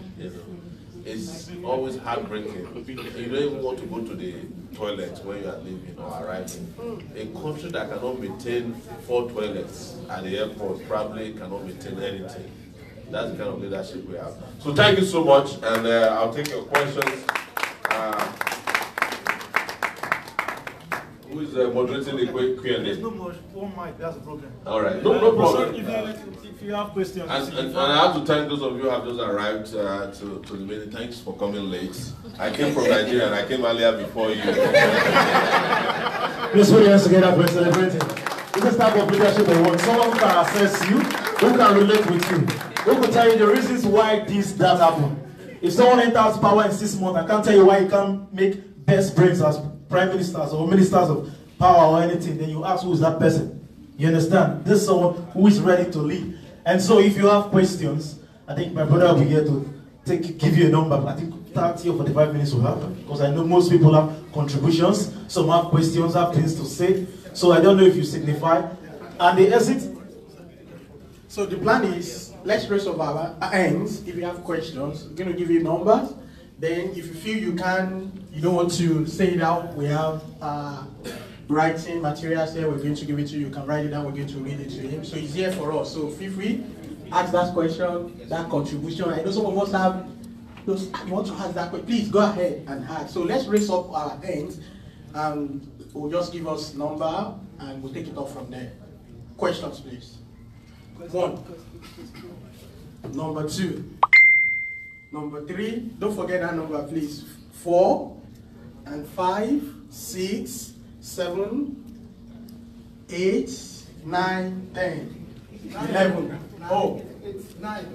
It's always heartbreaking. You don't even want to go to the toilet when you are leaving or arriving. A country that cannot maintain 4 toilets at the airport probably cannot maintain anything. That's the kind of leadership we have. So thank you so much, and I'll take your questions. Who is moderating the Q&A? There's no more one mic, that's the problem. All right, no problem. If you have questions. And I have to thank those of you who have just arrived to the meeting. Thanks for coming late. I came from Nigeria and I came earlier before you. Please put your hands together for celebrating. This is the type of leadership they want. Someone who can assess you, who can relate with you, who can tell you the reasons why that happened. If someone enters power in 6 months, I can't tell you why you can't make best brains as prime ministers or ministers of power or anything, then you ask who is that person. You understand? This is someone who is ready to lead. And so if you have questions, I think my brother will be here to give you a number. I think 30 or 45 minutes will happen, because I know most people have contributions, some have questions, have things to say. So I don't know if you signify. And the exit. So the plan is, let's raise up our hands. If you have questions, we're going to give you numbers. Then if you feel you don't want to say it out, we have writing materials there, we're going to give it to you. You can write it down, we're going to read it to him. So it's here for us. So feel free, ask that question, that contribution. I know some of us have those, you want to ask that question, please go ahead and ask. So let's raise up our hands and we'll just give us number and we'll take it off from there. Questions, please. 1. Number 2. Number 3, don't forget that number, please. 4 and 5, 6, 7, 8, 9, 10, 11. Oh, it's 9.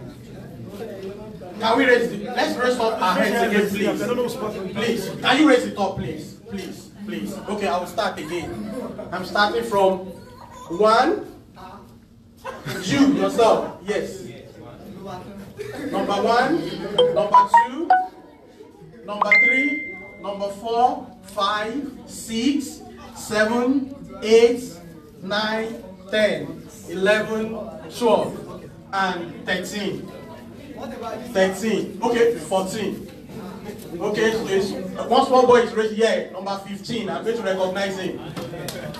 Can we raise it? Let's raise up our hands again, please. Please, can you raise it up, please? Please, please. Okay, I will start again. I'm starting from 1. You yourself, yes. Number 1, number 2, number 3, number 4, 5, 6, 7, 8, 9, 10, 11, 12, and 13. 13. Okay, 14. Okay, so once one boy is raised here, number 15, I'm going to recognize him.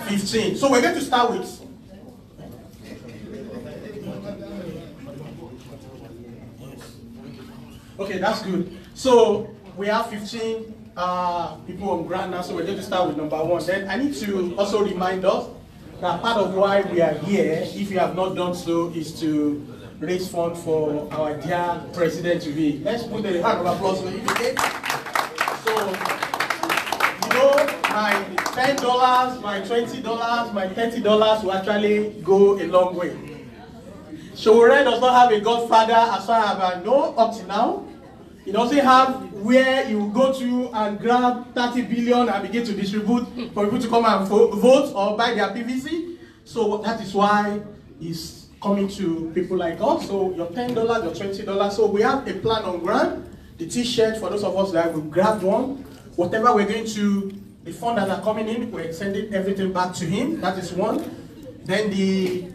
15. So we're going to start with. Okay, that's good. So we have 15 people on ground now, so we're going to start with number 1. Then I need to also remind us that part of why we are here, if you have not done so, is to raise funds for our dear president to be. Let's put a hand of applause for him again. So, you know, my $10, my $20, my $30 will actually go a long way. Sowore does not have a godfather as far as I know up to now. He doesn't have where you go to and grab 30 billion and begin to distribute for people to come and vote or buy their PVC. So that is why he's coming to people like us. So your $10, your $20. So we have a plan on ground. The t-shirt for those of us that will grab one. Whatever we're going to, the funds that are coming in, we're sending everything back to him. That is one. Then the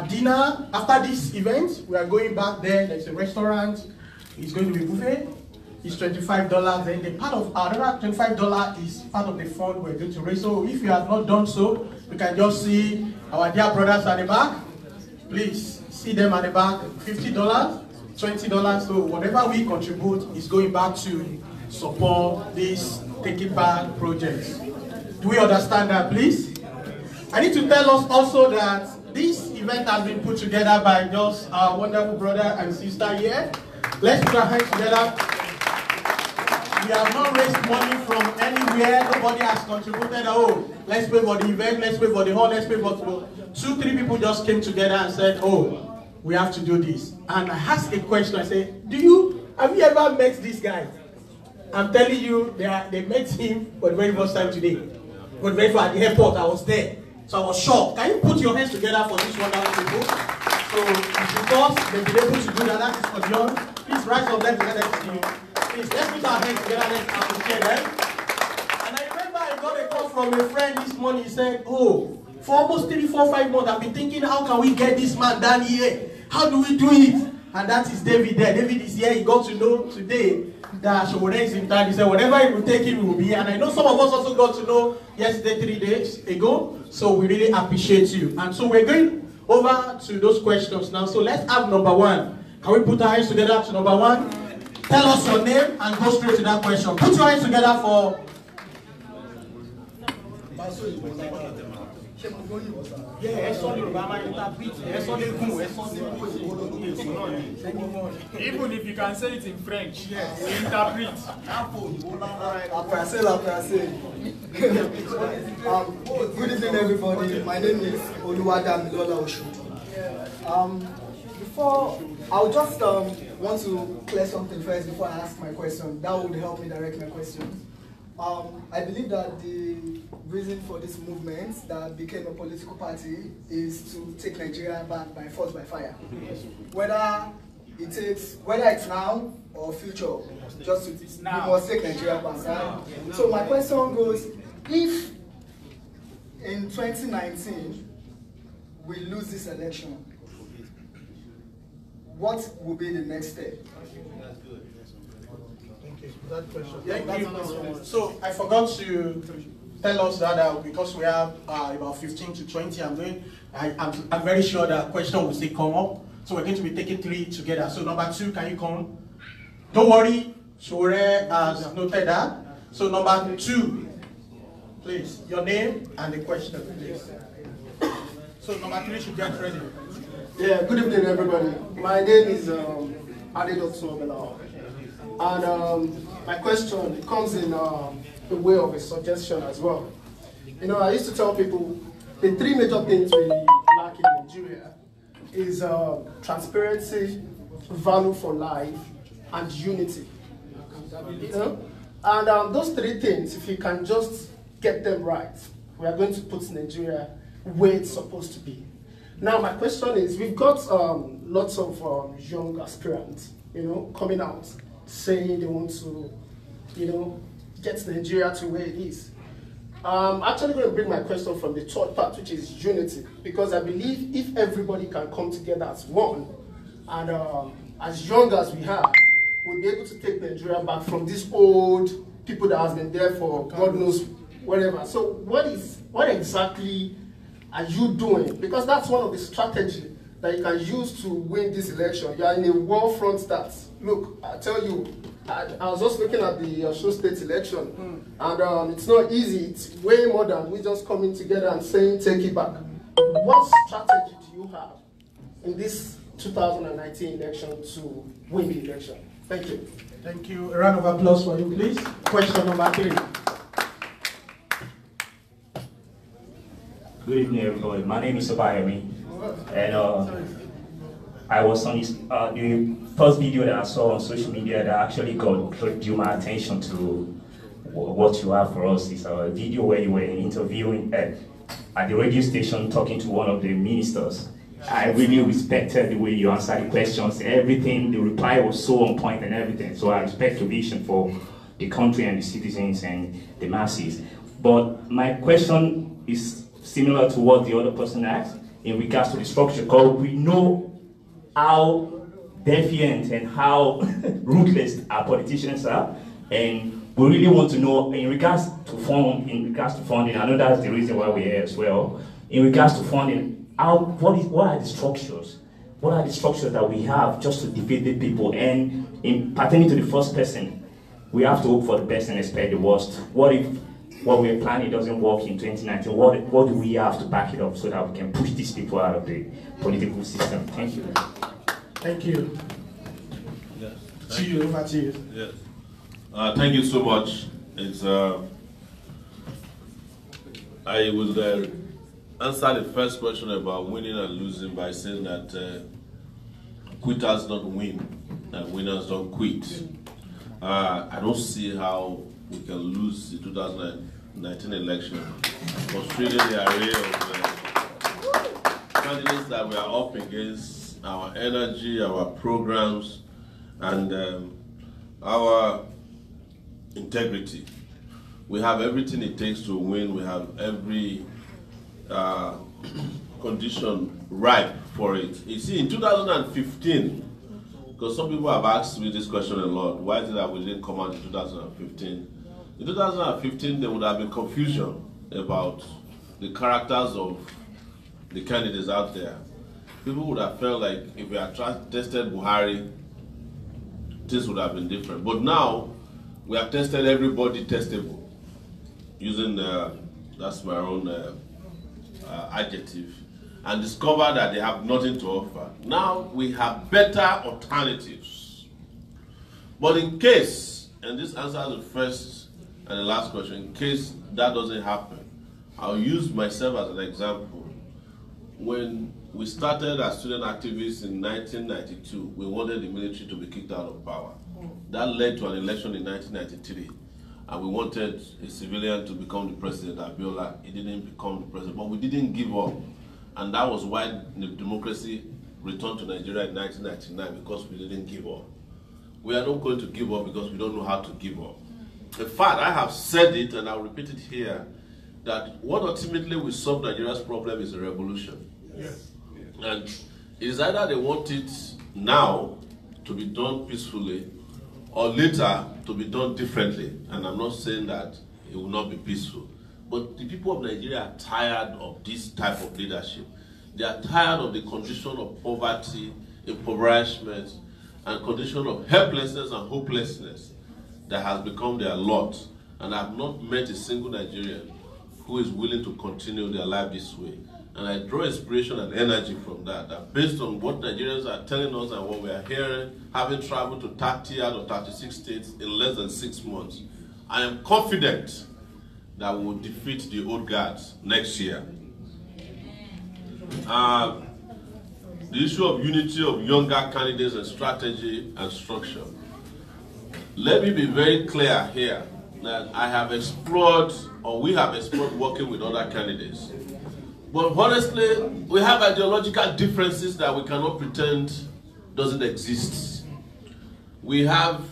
dinner, after this event, we are going back there. There's a restaurant. It's going to be buffet. It's $25. Then the part of another $25 is part of the fund we're going to raise. So if you have not done so, you can just see our dear brothers at the back. Please see them at the back. $50, $20. So whatever we contribute is going back to support this Take It Back project. Do we understand that, please? I need to tell us also that this event has been put together by just our wonderful brother and sister here. Let's put our hands together. We have not raised money from anywhere. Nobody has contributed. Oh, let's pay for the event, let's pay for the hall, let's pay for 2-3 people just came together and said, oh, we have to do this. And I asked a question. I said, have you ever met this guy? I'm telling you, they met him for the very first time today. But very far at the airport, I was there. So I was shocked. Can you put your hands together for these wonderful people? So it's because they've been able to do that. That is for John. Please rise up, let us see you. Please, let's put our hands together, let's appreciate them. And I remember I got a call from a friend this morning. He said, oh, for almost 3, 4, 5 months, I've been thinking, how can we get this man down here? How do we do it? And that is David there. David is here. He got to know today that Sowore is in town. He said, whatever it will take him, will be here. And I know some of us also got to know yesterday, 3 days ago. So we really appreciate you. And so we're going over to those questions now. So let's have number 1. Can we put our hands together to number 1? Tell us your name and go straight to that question. Put your hands together for... Even if you can say it in French, yes. Interpret. Good evening, everybody. My name is Oluwadamilola Oshudu. Before, I'll just want to clear something first before I ask my question. That would help me direct my question. I believe that the reason for this movement that became a political party is to take Nigeria back by force, by fire. Whether it's now or future, we must take Nigeria back. Right? So my question goes, if in 2019 we lose this election, what will be the next step? That question. So I forgot to tell us that because we have about 15 to 20, I'm very sure that question will still come up. So we're going to be taking 3 together. So number 2, can you come? Don't worry, Sowore has noted that. So number 2, please, your name and the question, please. So number 3 should get ready. Yeah, good evening, everybody. My name is Omoyele. And my question comes in the way of a suggestion as well. You know, I used to tell people the 3 major things we lack in Nigeria is transparency, value for life, and unity. You know? And those 3 things, if you can just get them right, we are going to put Nigeria where it's supposed to be. Now, my question is, we've got lots of young aspirants, you know, coming out saying they want to, you know, get Nigeria to where it is. I'm actually going to bring my question from the 3rd part, which is unity, because I believe if everybody can come together as one, and as young as we are, we'll be able to take Nigeria back from these old people that has been there for God knows whatever. So what exactly are you doing? Because that's one of the strategies that you can use to win this election. You are in a war front that, look, I tell you, I was just looking at the Osun State election, and it's not easy. It's way more than we just coming together and saying, take it back. What strategy do you have in this 2019 election to win the election? Thank you. Thank you. A round of applause for you, please. Question number 3. Good evening, everybody. My name is Omoyele, and I was on this, the first video that I saw on social media that actually drew my attention to what you have for us is a video where you were interviewing at the radio station talking to one of the ministers. I really respected the way you answered the questions, everything, the reply was so on point and everything. So I respect your vision for the country and the citizens and the masses. But my question is similar to what the other person asked in regards to the structure, because we know how defiant and how ruthless our politicians are, and we really want to know in regards to funding. I know that's the reason why we're here as well. In regards to funding, what are the structures? What are the structures that we have just to defeat the people? And in pertaining to the first person, we have to hope for the best and expect the worst. What if what we're planning doesn't work in 2019? What do we have to back it up so that we can push these people out of the political system? Thank you. Thank you. Yes. To you, over to you. Yes. Thank you so much. It's I would answer the first question about winning and losing by saying that quitters don't win and winners don't quit. I don't see how we can lose the 2019 election, considering the array of candidates that we are up against, our energy, our programs, and our integrity. We have everything it takes to win. We have every condition ripe for it. You see, in 2015, because some people have asked me this question a lot, why is it that we didn't come out in 2015? In 2015, there would have been confusion about the characters of the candidates out there. People would have felt like if we had tested Buhari, things would have been different. But now, we have tested everybody testable, using, that's my own adjective, and discovered that they have nothing to offer. Now, we have better alternatives. But in case, and this answers the first and the last question, in case that doesn't happen, I'll use myself as an example. When we started as student activists in 1992, we wanted the military to be kicked out of power. That led to an election in 1993, and we wanted a civilian to become the president, Abiola. He didn't become the president, but we didn't give up. And that was why the democracy returned to Nigeria in 1999, because we didn't give up. We are not going to give up because we don't know how to give up. In fact, I have said it, and I'll repeat it here, that what ultimately will solve Nigeria's problem is a revolution. Yes. And it is either they want it now to be done peacefully, or later to be done differently. And I'm not saying that it will not be peaceful. But the people of Nigeria are tired of this type of leadership. They are tired of the condition of poverty, impoverishment, and condition of helplessness and hopelessness that has become their lot. And I have not met a single Nigerian who is willing to continue their life this way. And I draw inspiration and energy from that, that based on what Nigerians are telling us and what we are hearing, having traveled to 30 out of 36 states in less than 6 months, I am confident that we will defeat the old guards next year. The issue of unity of younger candidates and strategy and structure. Let me be very clear here that I have explored, or we have explored working with other candidates. But honestly, we have ideological differences that we cannot pretend doesn't exist. We have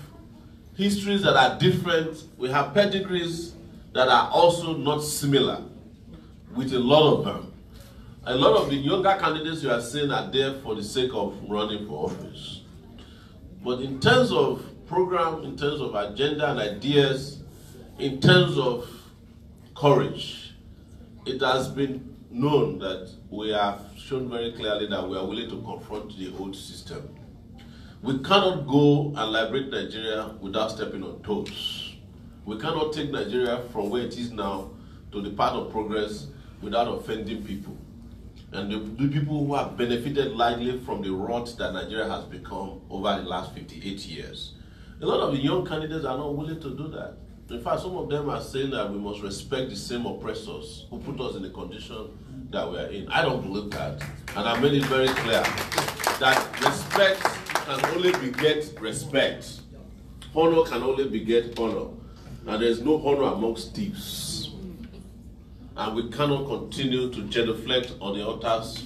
histories that are different. We have pedigrees that are also not similar, with a lot of them. A lot of the younger candidates you are seeing are there for the sake of running for office. But in terms of program, in terms of agenda and ideas, in terms of courage, it has been known that we have shown very clearly that we are willing to confront the old system. We cannot go and liberate Nigeria without stepping on toes. We cannot take Nigeria from where it is now to the path of progress without offending people. And the people who have benefited largely from the rot that Nigeria has become over the last 58 years. A lot of the young candidates are not willing to do that. In fact, some of them are saying that we must respect the same oppressors who put us in the condition that we are in. I don't believe that. And I made it very clear that respect can only beget respect. Honor can only beget honor. And there is no honor amongst thieves. And we cannot continue to genuflect on the altars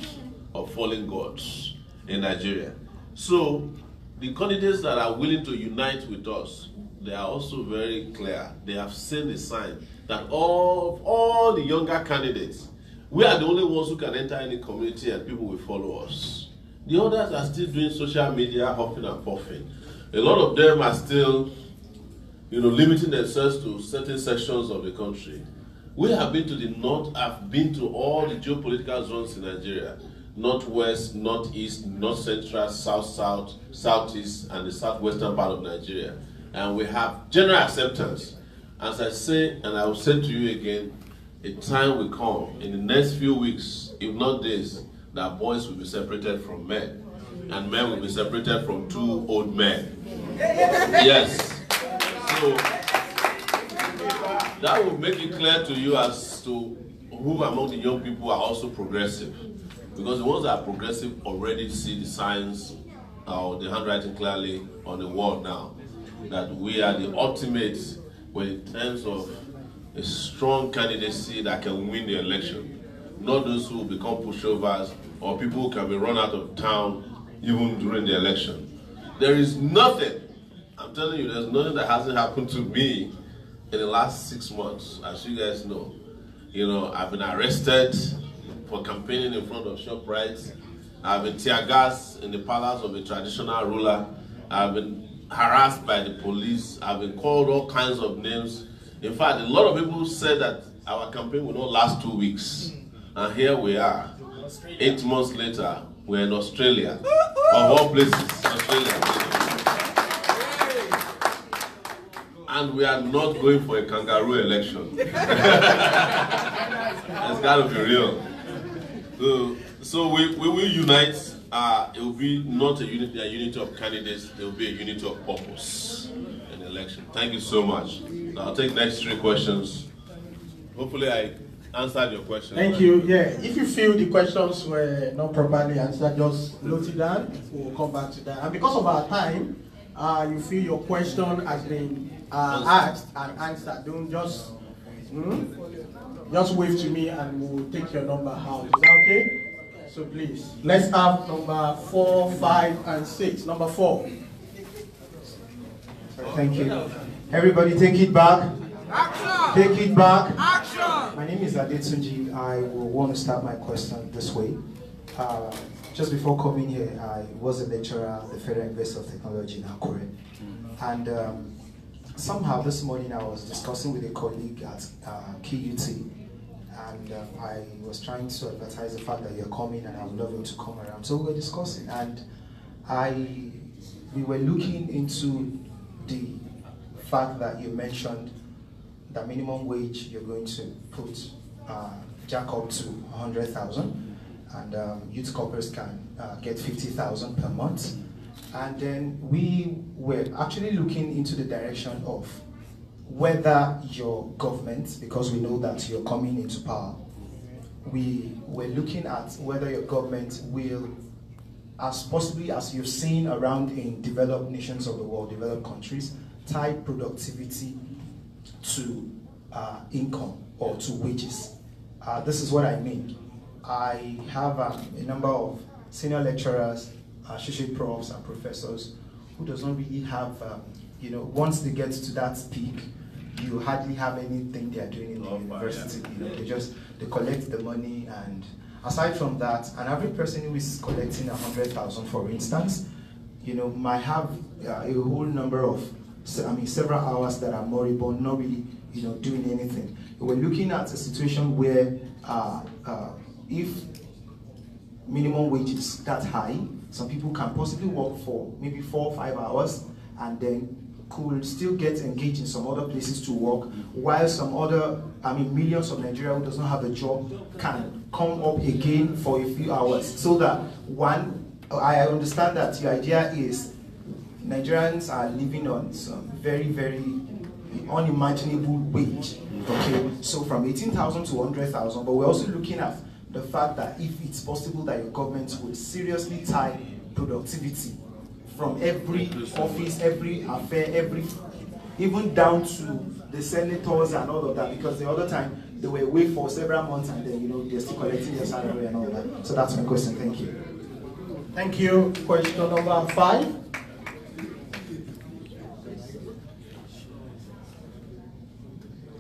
of fallen gods in Nigeria. So, the candidates that are willing to unite with us, they are also very clear. They have seen the sign that all the younger candidates, we are the only ones who can enter any community and people will follow us. The others are still doing social media, huffing and puffing. A lot of them are still, limiting themselves to certain sections of the country. We have been to the north, I've been to all the geopolitical zones in Nigeria. Northwest, northeast, north central, south, southeast, and the southwestern part of Nigeria. And we have general acceptance. As I say, and I will say to you again, a time will come in the next few weeks, if not days, that boys will be separated from men, and men will be separated from two old men. Yes. So that will make it clear to you as to who among the young people are also progressive. Because the ones that are progressive already see the signs or the handwriting clearly on the wall now. That we are the ultimate in terms of a strong candidacy that can win the election. Not those who become pushovers or people who can be run out of town even during the election. There is nothing, I'm telling you, there's nothing that hasn't happened to me in the last 6 months, as you guys know. I've been arrested for campaigning in front of ShopRite. I've been tear gassed in the palace of a traditional ruler. I've been harassed by the police. I've been called all kinds of names. In fact, a lot of people said that our campaign will not last 2 weeks. And here we are. 8 months later, we're in Australia. Of all places, Australia. And we are not going for a kangaroo election. It's got to be real. So we will unite. It will be not a unity of candidates. It will be a unity of purpose in the election. Thank you so much. Now I'll take next 3 questions. Hopefully I answered your question. Thank you. Yeah, if you feel the questions were not properly answered, just note it down. We'll come back to that. And because of our time, you feel your question has been asked and answered. Don't just wave to me and we'll take your number out. Is that okay? So please, let's have number 4, 5, and 6. Number 4. Thank you. Everybody take it back. Action! Take it back. Action! My name is Adetunji. I will want to start my question this way. Just before coming here, I was a lecturer at the Federal University of Technology in Akure. And somehow this morning I was discussing with a colleague at KUT. And I was trying to advertise the fact that you're coming and I would love you to come around. So we were discussing and we were looking into the fact that you mentioned that minimum wage you're going to put jack up to 100,000 and youth corporates can get 50,000 per month. And then we were actually looking into the direction of whether your government, because we know that you're coming into power, we were looking at whether your government will, as possibly as you've seen around in developed nations of the world, developed countries, tie productivity to income or to wages. This is what I mean. I have a number of senior lecturers, associate profs and professors who does not really have, once they get to that peak, you hardly have anything they are doing in the university. They collect the money, and aside from that, an average person who is collecting 100,000, for instance, might have a whole number of, several hours that are moribund, not really, doing anything. We're looking at a situation where if minimum wage is that high, some people can possibly work for maybe 4 or 5 hours and then could still get engaged in some other places to work, while some other, millions of Nigerians who does not have a job can come up again for a few hours. So that one, I understand that your idea is Nigerians are living on some very, very unimaginable wage. Okay, so from 18,000 to 100,000, but we're also looking at the fact that if it's possible that your government would seriously tie productivity from every office, every affair, even down to the senators and all of that, because the other time they were away for several months and then they're still collecting their salary and all that. So that's my question. Thank you. Thank you. Question number 5.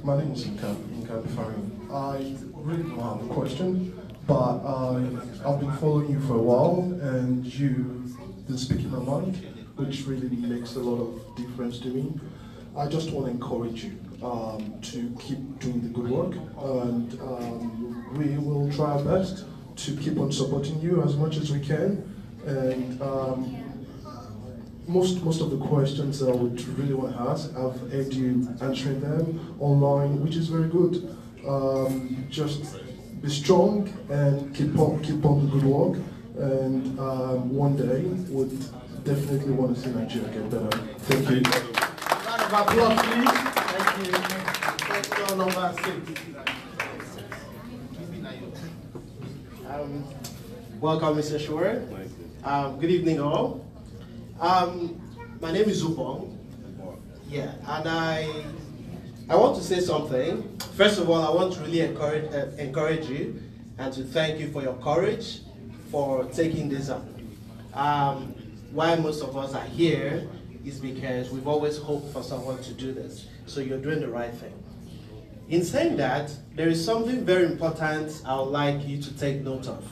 My name is Nka Bifari. I really don't have a question, but I've been following you for a while, and you've been speaking my mind, which really makes a lot of difference to me. I just want to encourage you to keep doing the good work, and we will try our best to keep on supporting you as much as we can. And most of the questions that I would really want to ask, I've heard you answering them online, which is very good. Just be strong and keep on the good work, and one day would definitely want to see Nigeria get better. Thank you. Round of applause, please. Thank you. Question number 6. Welcome, Mr. Sowore. Good evening, all. My name is Zupong. Yeah, and I want to say something. First of all, I want to really encourage you and to thank you for your courage for taking this up. Why most of us are here is because we've always hoped for someone to do this. So you're doing the right thing. In saying that, there is something very important I would like you to take note of.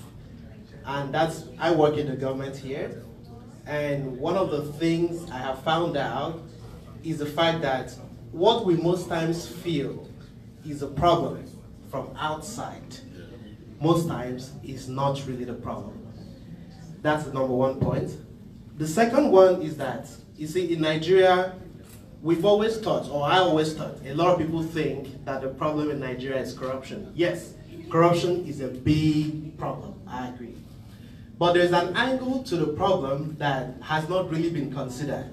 And that's, I work in the government here. And one of the things I have found out is the fact that what we most times feel is a problem from outside, most times is not really the problem. That's the number one point. The second one is that, you see, in Nigeria, we've always thought, or I always thought, a lot of people think that the problem in Nigeria is corruption. Yes, corruption is a big problem, I agree. But there's an angle to the problem that has not really been considered.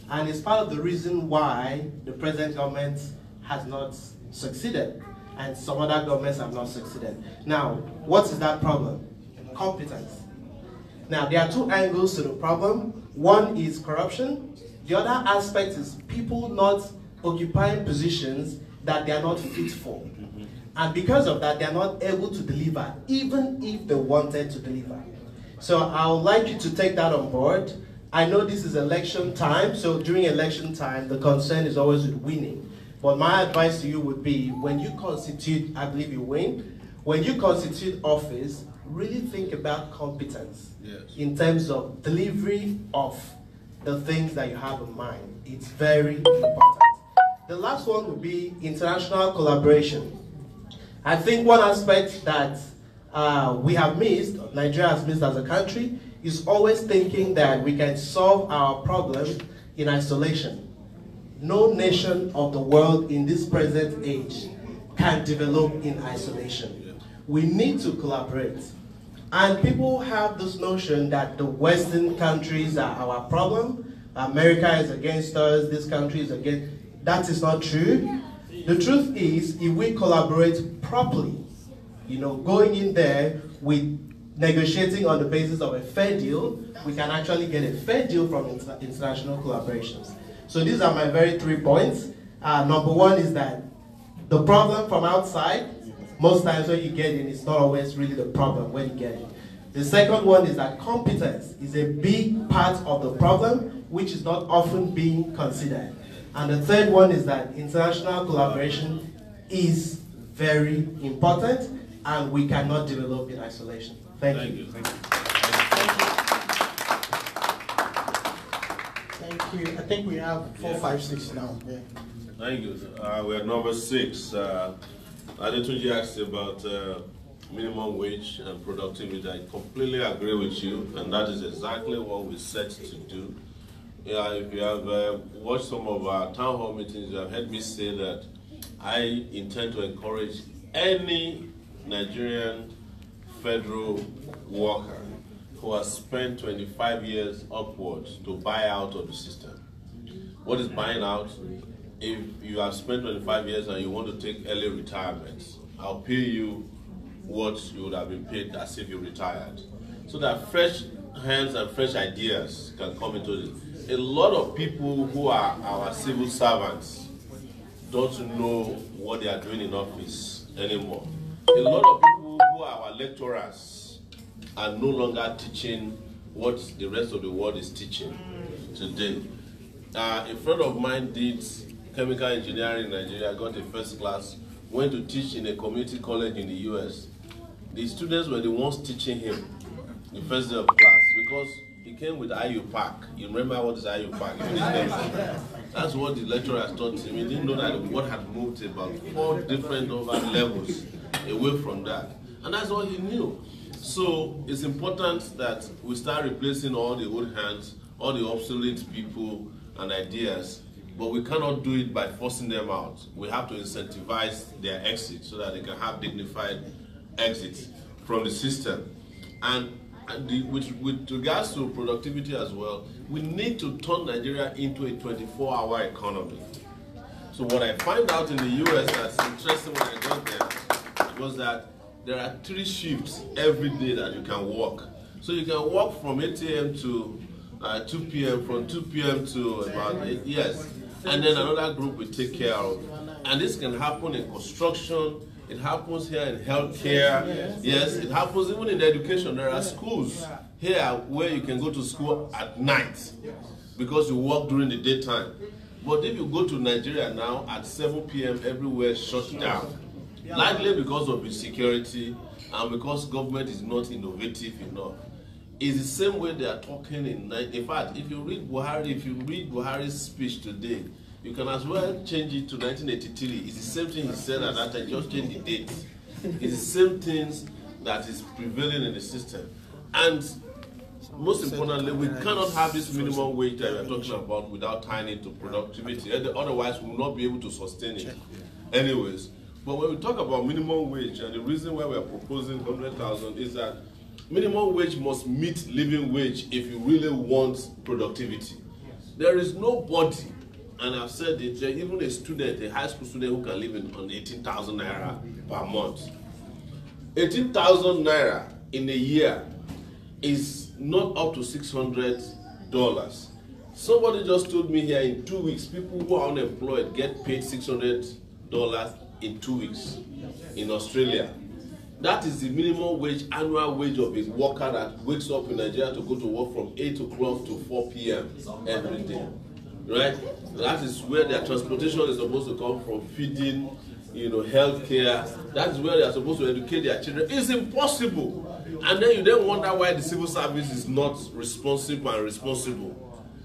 And it's part of the reason why the present government has not succeeded, and some other governments have not succeeded. Now, what is that problem? Competence. Now, there are 2 angles to the problem. One is corruption. The other aspect is people not occupying positions that they are not fit for. And because of that, they are not able to deliver, even if they wanted to deliver. So I would like you to take that on board. I know this is election time, so during election time, the concern is always with winning. But my advice to you would be, when you constitute, I believe you win, when you constitute office, really think about competence in terms of delivery of the things that you have in mind. It's very important. The last one would be international collaboration. I think one aspect that we have missed, Nigeria has missed as a country, is always thinking that we can solve our problem in isolation. No nation of the world in this present age can develop in isolation. We need to collaborate. And people have this notion that the Western countries are our problem, America is against us, this country is against. That is not true. The truth is, if we collaborate properly, going in there with negotiating on the basis of a fair deal, we can actually get a fair deal from international collaborations. So these are my very 3 points. Number one is that the problem from outside, most times when you get in, it's not always really the problem when you get in. The second one is that competence is a big part of the problem, which is not often being considered. And the third one is that international collaboration is very important, and we cannot develop in isolation. Thank you. Thank you. I think we have 4, 5, 6 now. Yeah. Thank you. We're number 6. Adetunji asked about minimum wage and productivity. I completely agree with you, and that is exactly what we set to do. Yeah, if you have watched some of our town hall meetings, you have heard me say that I intend to encourage any Nigerian federal worker who has spent 25 years upwards to buy out of the system. What is buying out? If you have spent 25 years and you want to take early retirement, I'll pay you what you would have been paid as if you retired. So that fresh hands and fresh ideas can come into it. A lot of people who are our civil servants don't know what they are doing in office anymore. A lot of people who are our lecturers are no longer teaching what the rest of the world is teaching today. A friend of mine did chemical engineering in Nigeria, got a first class, went to teach in a community college in the US. The students were the ones teaching him the first day of class because he came with IUPAC. You remember what is IUPAC? That's what the lecturers taught him. He didn't know that what had moved about 4 different levels away from that. And that's all he knew. So it's important that we start replacing all the old hands, all the obsolete people and ideas, but we cannot do it by forcing them out. We have to incentivize their exit so that they can have dignified exit from the system. And with regards to productivity as well, we need to turn Nigeria into a 24-hour economy. So what I find out in the US that's interesting when I got there was that there are 3 shifts every day that you can work. So you can work from 8 a.m. to 2 p.m., from 2 p.m. to about 8, yes. And then another group will take care of. And this can happen in construction, it happens here in healthcare, yes, it happens even in education. There are schools here where you can go to school at night because you work during the daytime. But if you go to Nigeria now at 7 p.m., everywhere shuts down. Likely because of insecurity and because government is not innovative enough. It's the same way they are talking in fact, if you read Buhari's speech today, you can as well change it to 1983. It's the same thing he said at that time, just change the date. It's the same things that is prevailing in the system. And most importantly, we cannot have this minimum wage that we are talking about without tying it to productivity. Otherwise, we will not be able to sustain it anyways. But when we talk about minimum wage, and the reason why we are proposing 100,000 is that minimum wage must meet living wage if you really want productivity. There is nobody, and I've said it, even a student, a high school student who can live on 18,000 naira per month. 18,000 naira in a year is not up to $600. Somebody just told me here in 2 weeks, people who are unemployed get paid $600 in 2 weeks in Australia. That is the minimum wage, annual wage of a worker that wakes up in Nigeria to go to work from 8 o'clock to 4 p.m. every day. Right? That is where their transportation is supposed to come from, feeding, healthcare. That is where they are supposed to educate their children. It's impossible. And then you then wonder why the civil service is not responsive and responsible.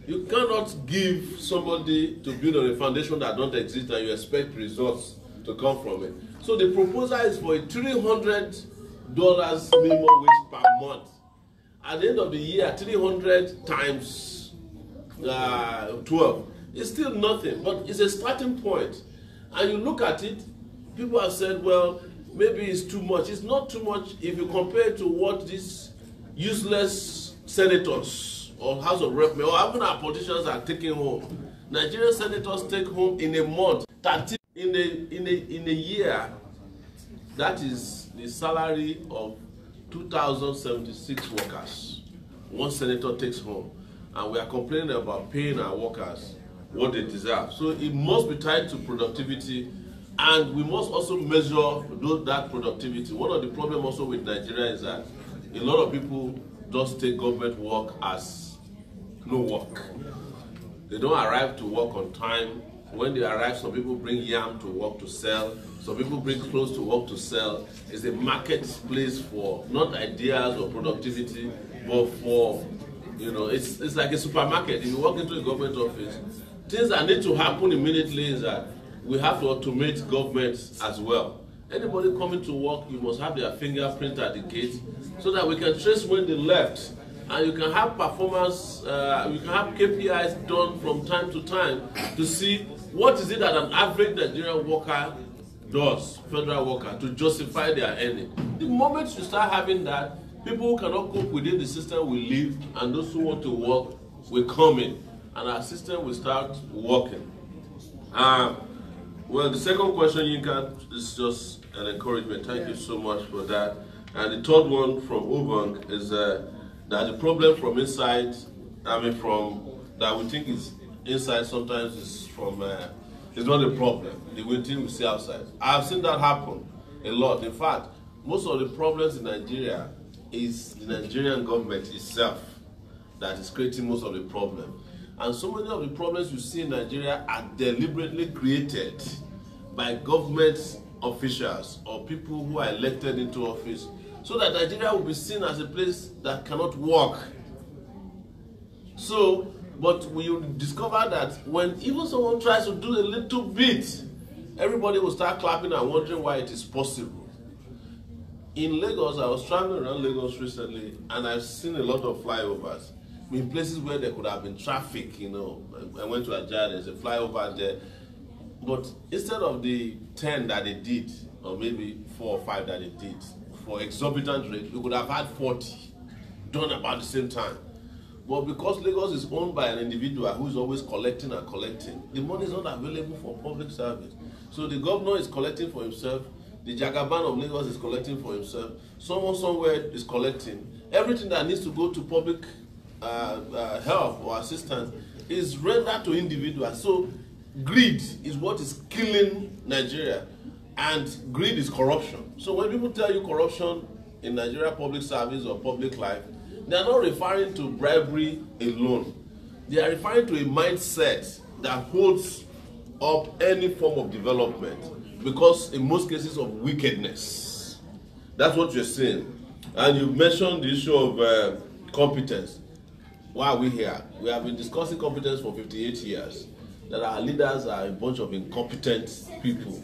You cannot give somebody to build on a foundation that don't exist and you expect results to come from it. So the proposal is for a $300 minimum wage per month. At the end of the year, 300 times 12 is still nothing, but it's a starting point. And you look at it, people have said, well, maybe it's too much. It's not too much if you compare it to what these useless senators or House of Rep or even our politicians are taking home. Nigerian senators take home in a month 30 in a year. That is the salary of 2,076 workers. One senator takes home, and we are complaining about paying our workers what they deserve. So it must be tied to productivity, and we must also measure that productivity. One of the problems also with Nigeria is that a lot of people just take government work as no work. They don't arrive to work on time. When they arrive, some people bring yam to work to sell. Some people bring clothes to work to sell. It's a marketplace for not ideas or productivity, but for, it's like a supermarket. If you walk into a government office, things that need to happen immediately is that we have to automate government as well. Anybody coming to work, you must have their fingerprint at the gate so that we can trace when they left. And you can have performance, you can have KPIs done from time to time to see what is it that an average Nigerian worker does, federal worker, to justify their earning. The moment you start having that, people who cannot cope within the system will leave, and those who want to work will come in, and our system will start working. Well, the second question, Yinka, is just an encouragement. Thank you so much for that. And the third one from Obang is that the problem from inside, that we think is inside sometimes is from, it's not a problem. The thing we see outside. I've seen that happen a lot. In fact, most of the problems in Nigeria is the Nigerian government itself that is creating most of the problem. And so many of the problems you see in Nigeria are deliberately created by government officials or people who are elected into office, so that Nigeria will be seen as a place that cannot work. So, but we discover that when even someone tries to do a little bit, everybody will start clapping and wondering why it is possible. In Lagos, I was traveling around Lagos recently, and I've seen a lot of flyovers. In places where there could have been traffic, you know. I went to Ajah, there's a flyover there. But instead of the 10 that they did, or maybe 4 or 5 that they did, for exorbitant rate, we could have had 40 done about the same time. But because Lagos is owned by an individual who is always collecting and collecting, the money is not available for public service. So the governor is collecting for himself, the Jagaban of Lagos is collecting for himself, someone somewhere is collecting. Everything that needs to go to public help or assistance is rendered to individuals. So greed is what is killing Nigeria, and greed is corruption. So when people tell you corruption in Nigeria public service or public life, they are not referring to bribery alone. They are referring to a mindset that holds up any form of development, because in most cases of wickedness. That's what you're saying. And you mentioned the issue of competence. Why are we here? We have been discussing competence for 58 years. That our leaders are a bunch of incompetent people.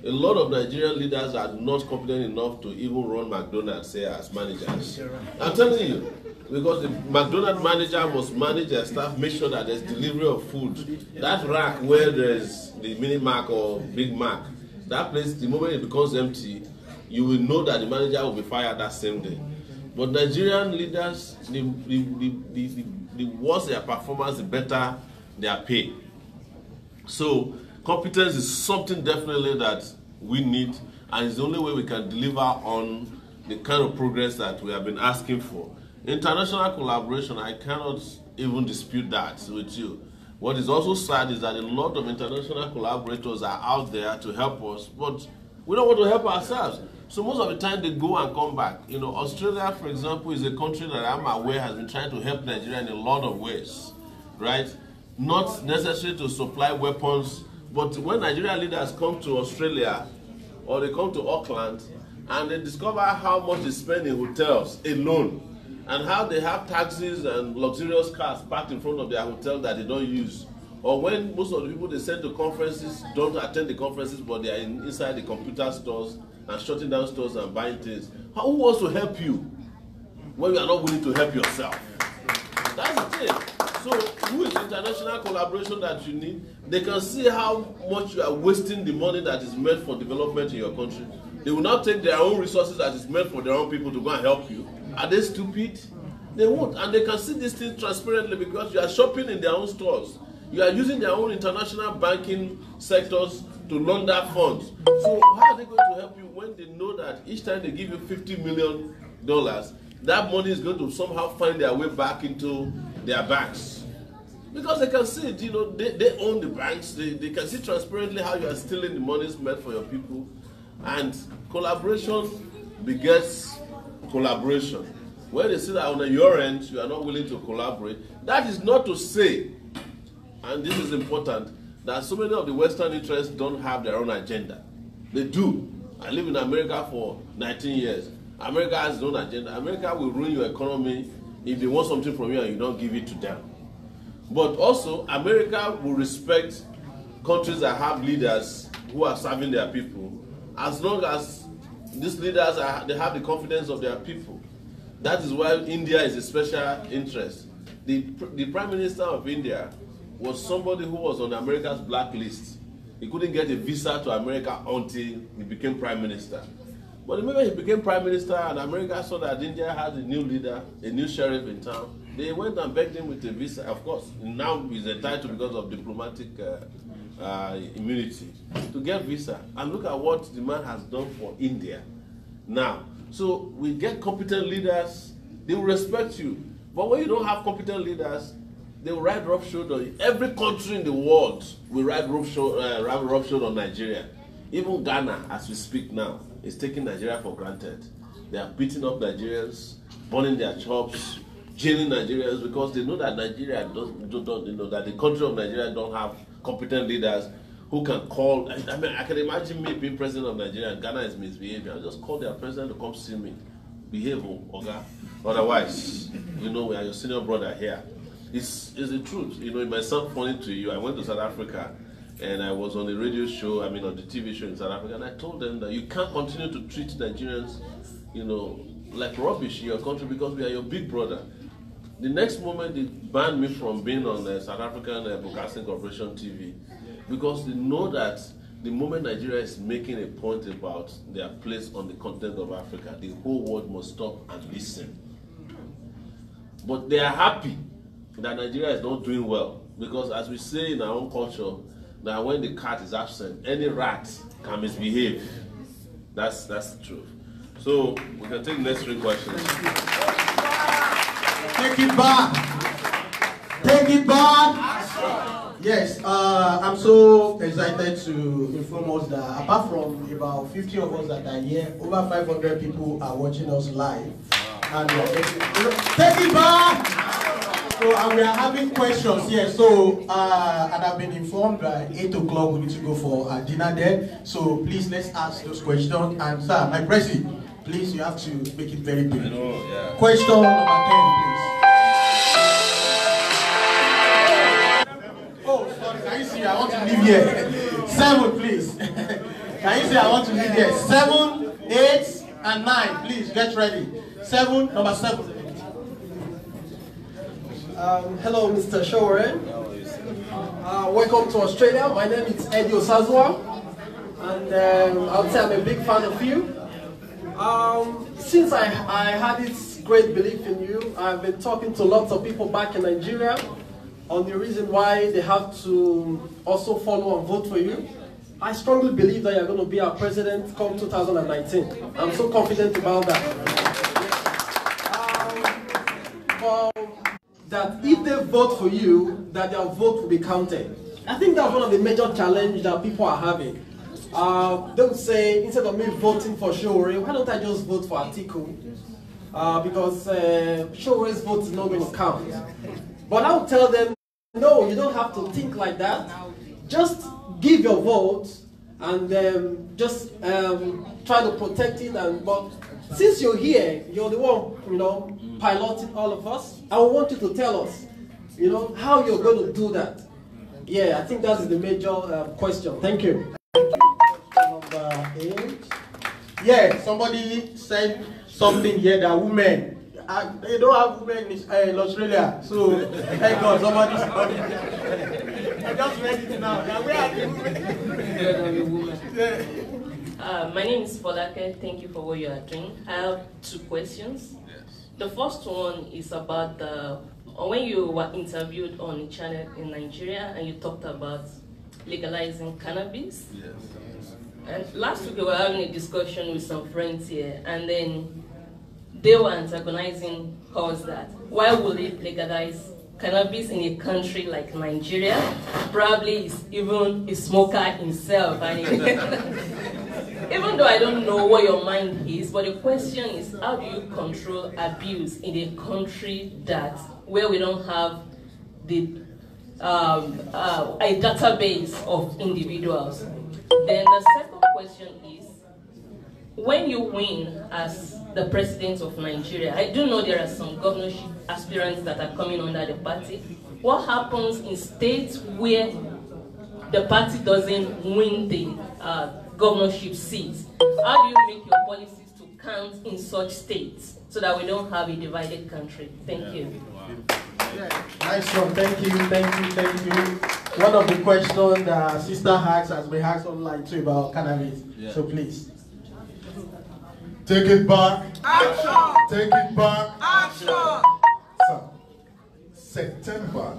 A lot of Nigerian leaders are not competent enough to even run McDonald's, say, as managers. I'm telling you, because the McDonald's manager must manage their staff, make sure that there's delivery of food. That rack where there's the Mini Mac or Big Mac, that place, the moment it becomes empty, you will know that the manager will be fired that same day. But Nigerian leaders, the worse their performance, the better their pay. So competence is something definitely that we need, and it's the only way we can deliver on the kind of progress that we have been asking for. International collaboration, I cannot even dispute that with you. What is also sad is that a lot of international collaborators are out there to help us, but we don't want to help ourselves. So most of the time they go and come back. You know, Australia, for example, is a country that I'm aware has been trying to help Nigeria in a lot of ways, right? Not necessary to supply weapons, but when Nigerian leaders come to Australia or they come to Auckland and they discover how much they spend in hotels alone, and how they have taxis and luxurious cars parked in front of their hotel that they don't use, or when most of the people they send to conferences don't attend the conferences, but they are inside the computer stores and shutting down stores and buying things. Who wants to help you when you are not willing to help yourself? That's the thing. So who is international collaboration that you need? They can see how much you are wasting the money that is meant for development in your country. They will not take their own resources that is meant for their own people to go and help you. Are they stupid? They won't. And they can see these things transparently because you are shopping in their own stores. You are using their own international banking sectors to launder funds. So how are they going to help you when they know that each time they give you $50 million, that money is going to somehow find their way back into their banks? Because they can see it, you know, they own the banks. They can see transparently how you are stealing the monies meant for your people. And collaboration begets collaboration. When they see that on your end, you are not willing to collaborate, that is not to say, and this is important, that so many of the Western interests don't have their own agenda. They do. I live in America for 19 years. America has its own agenda. America will ruin your economy if they want something from you and you don't give it to them. But also, America will respect countries that have leaders who are serving their people as long as these leaders they have the confidence of their people. That is why India is a special interest. The Prime Minister of India was somebody who was on America's blacklist. He couldn't get a visa to America until he became Prime Minister. But the moment he became Prime Minister and America saw that India had a new leader, a new sheriff in town, they went and begged him with a visa. Of course, now he's entitled because of diplomatic immunity to get visa. And look at what the man has done for India now. So we get competent leaders, they will respect you. But when you don't have competent leaders, they will ride roughshod on you. Every country in the world will ride roughshod on Nigeria. Even Ghana, as we speak now, is taking Nigeria for granted. They are beating up Nigerians, burning their shops, jailing Nigerians because they know that Nigeria that the country of Nigeria don't have competent leaders who can call. I mean, I can imagine me being president of Nigeria and Ghana is misbehaving. I'll just call their president to come see me. Behave, okay? Otherwise, we are your senior brother here. It's the truth. It might sound funny to you. I went to South Africa and I was on a radio show, on the TV show in South Africa, and I told them that you can't continue to treat Nigerians, like rubbish in your country because we are your big brother. The next moment they banned me from being on the South African Broadcasting Corporation TV because they know that the moment Nigeria is making a point about their place on the continent of Africa, the whole world must stop and listen. But they are happy that Nigeria is not doing well because, as we say in our own culture, that when the cat is absent, any rat can misbehave. That's the truth. So we can take the next 3 questions. Take it back. Take it back. Yes, I'm so excited to inform us that apart from about 50 of us that are here, over 500 people are watching us live. And take it back. So and we are having questions here. So and I've been informed by 8 o'clock we need to go for dinner there. So please let's ask those questions. And sir, my president, please you have to make it very brief. Question number 10, please. Oh, sorry. Can you see? I want to leave here. 7, please. Can you see? I want to leave here. 7, 8, and 9. Please get ready. 7, number 7. Hello, Mr. Sowore. Welcome to Australia. My name is Eddie Osazwa, and I would say I'm a big fan of you. Since I had this great belief in you, I've been talking to lots of people back in Nigeria on the reason why they have to also follow and vote for you. I strongly believe that you're going to be our president come 2019. I'm so confident about that. That if they vote for you, that their vote will be counted. I think that's one of the major challenges that people are having. They would say, instead of me voting for Sowore, why don't I just vote for Atiku? Because Showore's vote is not going to count. But I would tell them, no, you don't have to think like that. Just give your vote and just try to protect it. But since you're here, you're the one, piloting all of us. I want you to tell us, how you're going to do that. Yeah, I think that is the major question. Thank you. Number 8. Yeah, somebody said something here that women, they don't have women in Australia. So, thank God, somebody's I just read it now. Now, where are the women? My name is Folake. Thank you for what you are doing. I have 2 questions. The first one is about when you were interviewed on a channel in Nigeria and you talked about legalizing cannabis. Yes. And last week we were having a discussion with some friends here, and then they were antagonizing us that why would it legalize cannabis in a country like Nigeria? Probably is even a smoker himself. And even though I don't know what your mind is, but the question is, how do you control abuse in a country where we don't have a database of individuals? Then the second question is, when you win as the president of Nigeria, I do know there are some governorship aspirants that are coming under the party. What happens in states where the party doesn't win the governorship seats. How do you make your policies to count in such states so that we don't have a divided country? Thank you. Nice one. Thank you. One of the questions that Sister Hacks has been asked online too about cannabis. Yeah. So please. Take it back. Action. Take it back. Action. So, September,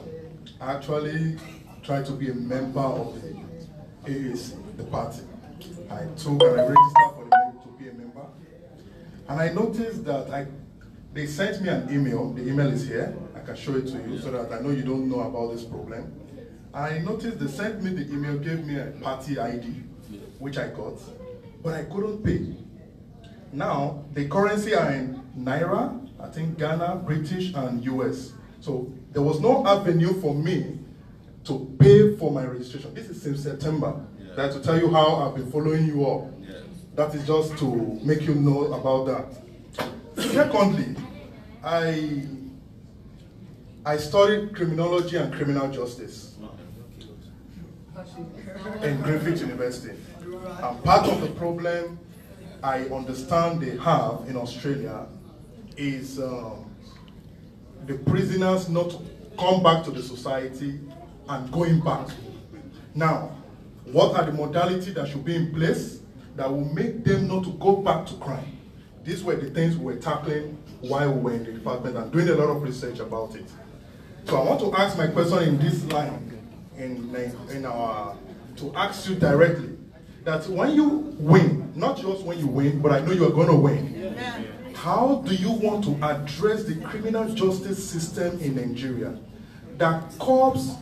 I actually tried to be a member of the AAC, the party. I registered for to be a member. And I noticed that they sent me an email. The email is here. I can show it to you so that I know you don't know about this problem. I noticed they sent me the email, gave me a party ID, which I got, but I couldn't pay. Now, the currency are in Naira, I think Ghana, British, and US. So there was no avenue for me to pay for my registration. This is since September. Yeah. That's to tell you how I've been following you up. Yeah. That is just to make you know about that. Secondly, I studied criminology and criminal justice in Griffith University. And part of the problem I understand they have in Australia is the prisoners not to come back to the society and going back. Now, what are the modalities that should be in place that will make them not to go back to crime? These were the things we were tackling while we were in the department and doing a lot of research about it. So I want to ask my question in this line, to ask you directly, that when you win, not just when you win, but I know you are going to win, yeah. How do you want to address the criminal justice system in Nigeria that curbs,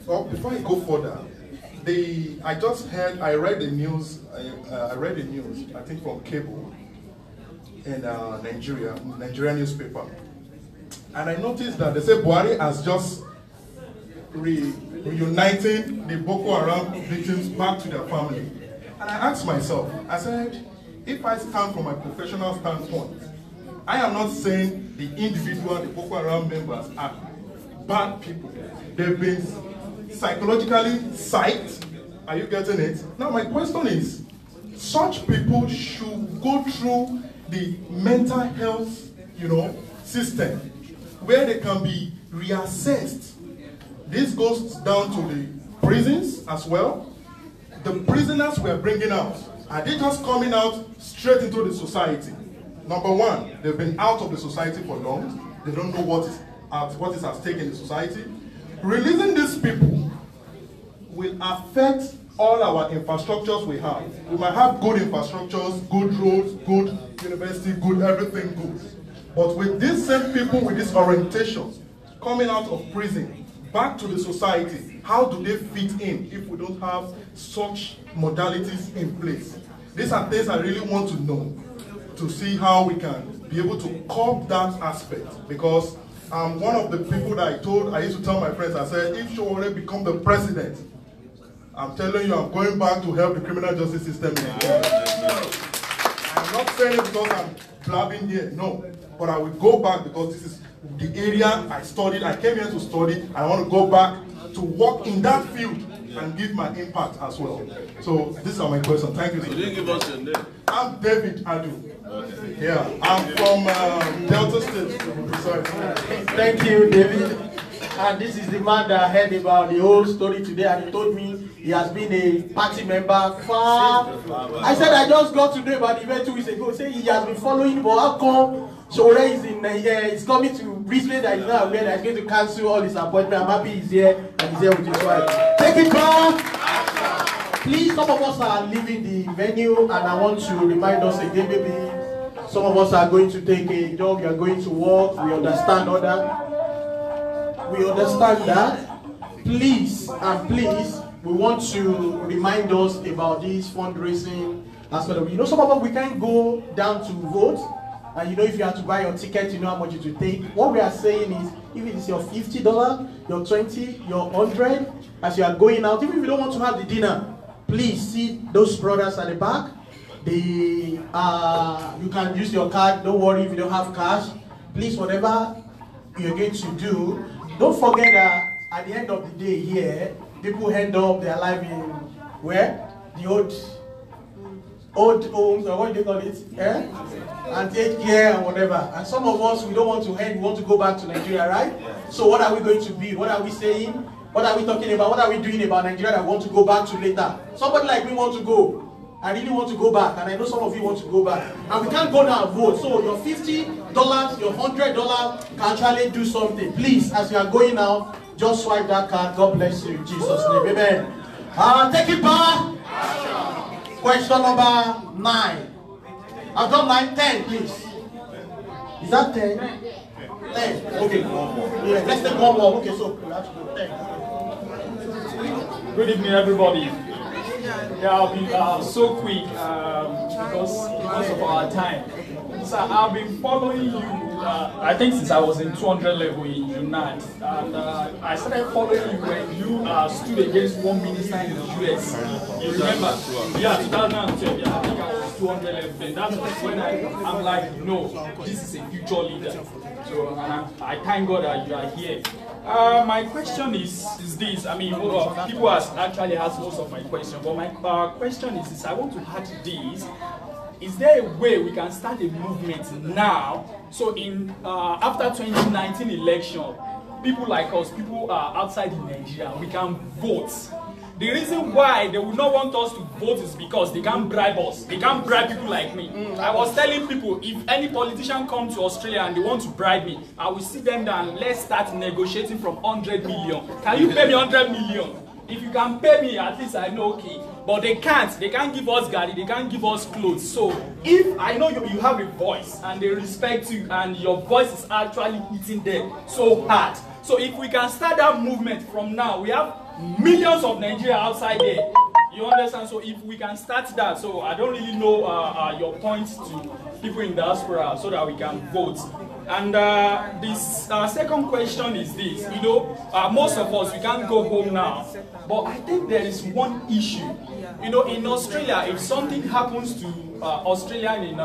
before I go further, I read the news, I think from cable in Nigerian newspaper. And I noticed that they say Buhari has just reuniting the Boko Haram victims back to their family. And I asked myself, I said, if I stand from my professional standpoint, I am not saying the individual, the Boko Haram members are bad people. They've been psychologically psyched. Are you getting it? Now my question is, such people should go through the mental health, system where they can be reassessed. This goes down to the prisons as well. The prisoners we are bringing out, are they just coming out straight into the society? Number one, they've been out of the society for long. They don't know what is at stake in the society. Releasing these people will affect all our infrastructures we have. We might have good infrastructures, good roads, good university, good everything good. But with these same people with these orientations coming out of prison, back to the society, how do they fit in if we don't have such modalities in place? These are things I really want to know, to see how we can be able to curb that aspect. Because I'm one of the people that I used to tell my friends, I said, if Sowore become the president, I'm telling you, I'm going back to help the criminal justice system in Nigeria. I'm not saying it because I'm blabbing here, no. But I will go back because this is the area I studied. I came here to study, and I want to go back to work in that field and give my impact as well. So these are my questions. Thank you. You didn't give us your name. I'm David Adu. Okay. Yeah, I'm from Delta State. Sorry. Thank you, David. And this is the man that heard about the whole story today, and he told me he has been a party member far. I said I just got to know about the event 2 weeks ago. Say he has been following, but how come Sowore is coming to Brisbane that is not aware that he's going to cancel all his appointments? I'm happy he's here and he's here with his wife. Take it back. Please, some of us are leaving the venue, and I want to remind us again, maybe some of us are going to take a job, you are going to work, we understand all that. We understand that. Please, and please, we want to remind us about this fundraising aspect of it. Some of us, we can't go down to vote. And if you have to buy your ticket, you know how much it will take. What we are saying is, if it is your $50, your $20, your $100, as you are going out, even if you don't want to have the dinner, please see those brothers at the back. You can use your card. Don't worry if you don't have cash. Please, whatever you're going to do, don't forget that at the end of the day here, people end up their life in where? The old old homes, or what do they call it? And take care and whatever. And some of us, we don't want to end, we want to go back to Nigeria, right? So what are we going to build? What are we saying? What are we talking about? What are we doing about Nigeria that we want to go back to later? Somebody like me wants to go. I really want to go back, and I know some of you want to go back. And we can't go now and vote. So your $50, your $100 can actually do something. Please, as you are going out, just swipe that card. God bless you in Jesus' name. Amen. Take it back. Question number 9. I've done 9, 10, please. Is that 10? 10. Okay. Yeah, let's take one more. Okay, so we have to go 10. Good evening, everybody. Yeah, I'll be so quick because of our time. So I've been following you, I think since I was in 200 level in Unite. And I started following you when you stood against one minister in the US. You remember? Yeah, 2012. Yeah, I think I was 200 level. And that's when I'm like, no, this is a future leader. So I thank God that you are here. My question is this. I mean, people have actually asked most of my questions, but my question is this. I want to add this. Is there a way we can start a movement now? So in after 2019 election, people like us, people outside in Nigeria, we can vote. The reason why they would not want us to vote is because they can't bribe us. They can't bribe people like me. I was telling people, if any politician comes to Australia and they want to bribe me, I will sit them down, let's start negotiating from 100 million. Can you pay me 100 million? If you can pay me, at least I know, okay. But they can't give us gari, they can't give us clothes. So if I know you have a voice and they respect you and your voice is actually hitting them so hard. So if we can start that movement from now, we have millions of Nigeria outside there. You understand? So if we can start that, so I don't really know your points to people in diaspora so that we can vote. And this second question is this. You know, most of us, we can't go home now. But I think there is one issue. You know, in Australia, if something happens to Australian in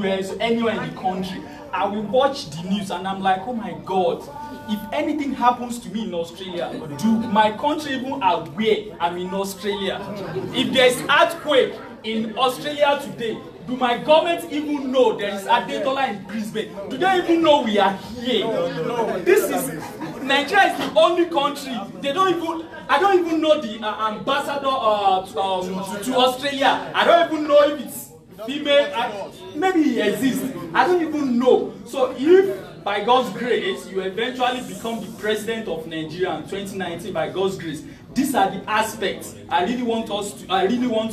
US, anywhere in the country, I will watch the news and I'm like, oh my God, if anything happens to me in Australia, do my country even aware I'm in Australia? If there's earthquake in Australia today, do my government even know there is Adetola in Brisbane? Do they even know we are here? This is, Nigeria is the only country, they don't even, I don't even know the ambassador to Australia. I don't even know if it's female, maybe he exists. I don't even know. So if by God's grace you eventually become the president of Nigeria in 2019 by God's grace, these are the aspects I really want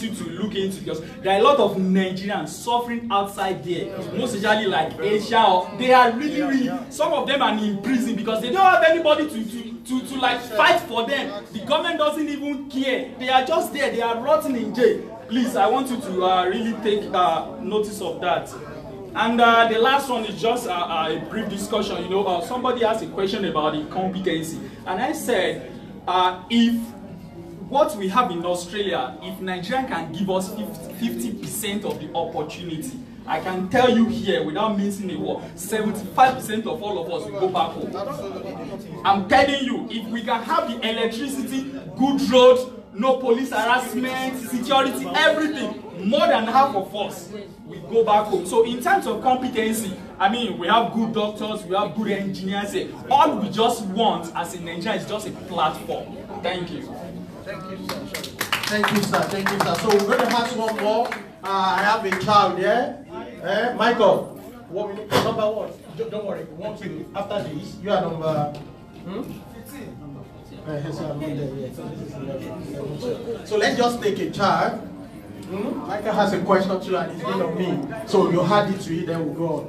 you to look into, because there are a lot of Nigerians suffering outside there, most especially like Asia. They are really, some of them are in prison because they don't have anybody to like fight for them. The government doesn't even care. They are just there, they are rotting in jail. Please, I want you to really take notice of that. And the last one is just a brief discussion. You know, somebody asked a question about the competency, and I said, if what we have in Australia, if Nigeria can give us 50% of the opportunity, I can tell you here, without mincing a word, 75% of all of us will go back home. I'm telling you, if we can have the electricity, good roads, no police harassment, security, everything, more than half of us will go back home. So in terms of competency, I mean, we have good doctors, we have good engineers. All we just want as a Nigeria is just a platform. Thank you. Thank you, sir. Thank you, sir. Thank you, sir. So we're going to ask one more. I have a child there. Michael, number what? Don't worry. We want to, after this, you are number 15. So let's just take a child. Michael has a question too, and it's been on me. So you add it to it, then we'll go on.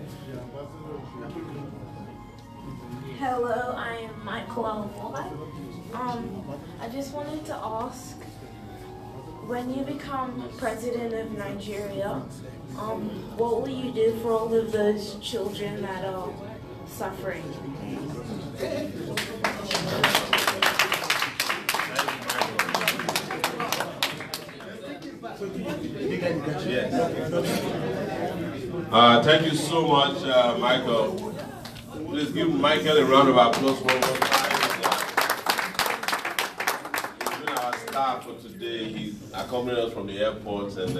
Hello, I am Michael Omoyele. I just wanted to ask, when you become president of Nigeria, what will you do for all of those children that are suffering? Thank you so much, Michael. Please give Michael a round of applause one more time. He's been our star for today. He's accompanied us from the airport, and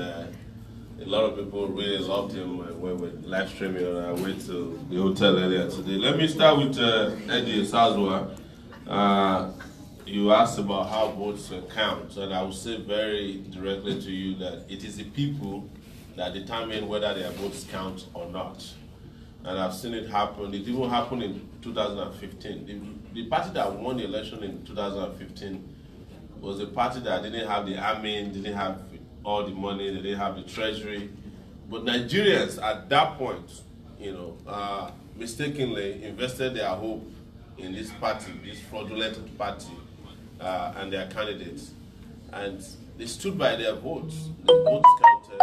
A lot of people really loved him when we were live streaming on our way to the hotel earlier today. Let me start with Eddie Sazwa. You asked about how votes count, and I will say very directly to you that it is the people that determine whether their votes count or not. And I've seen it happen. It even happened in 2015. The party that won the election in 2015 was a party that didn't have the army, didn't have all the money, they didn't have the treasury. But Nigerians at that point, mistakenly invested their hope in this party, this fraudulent party, and their candidates. And they stood by their votes. The votes counted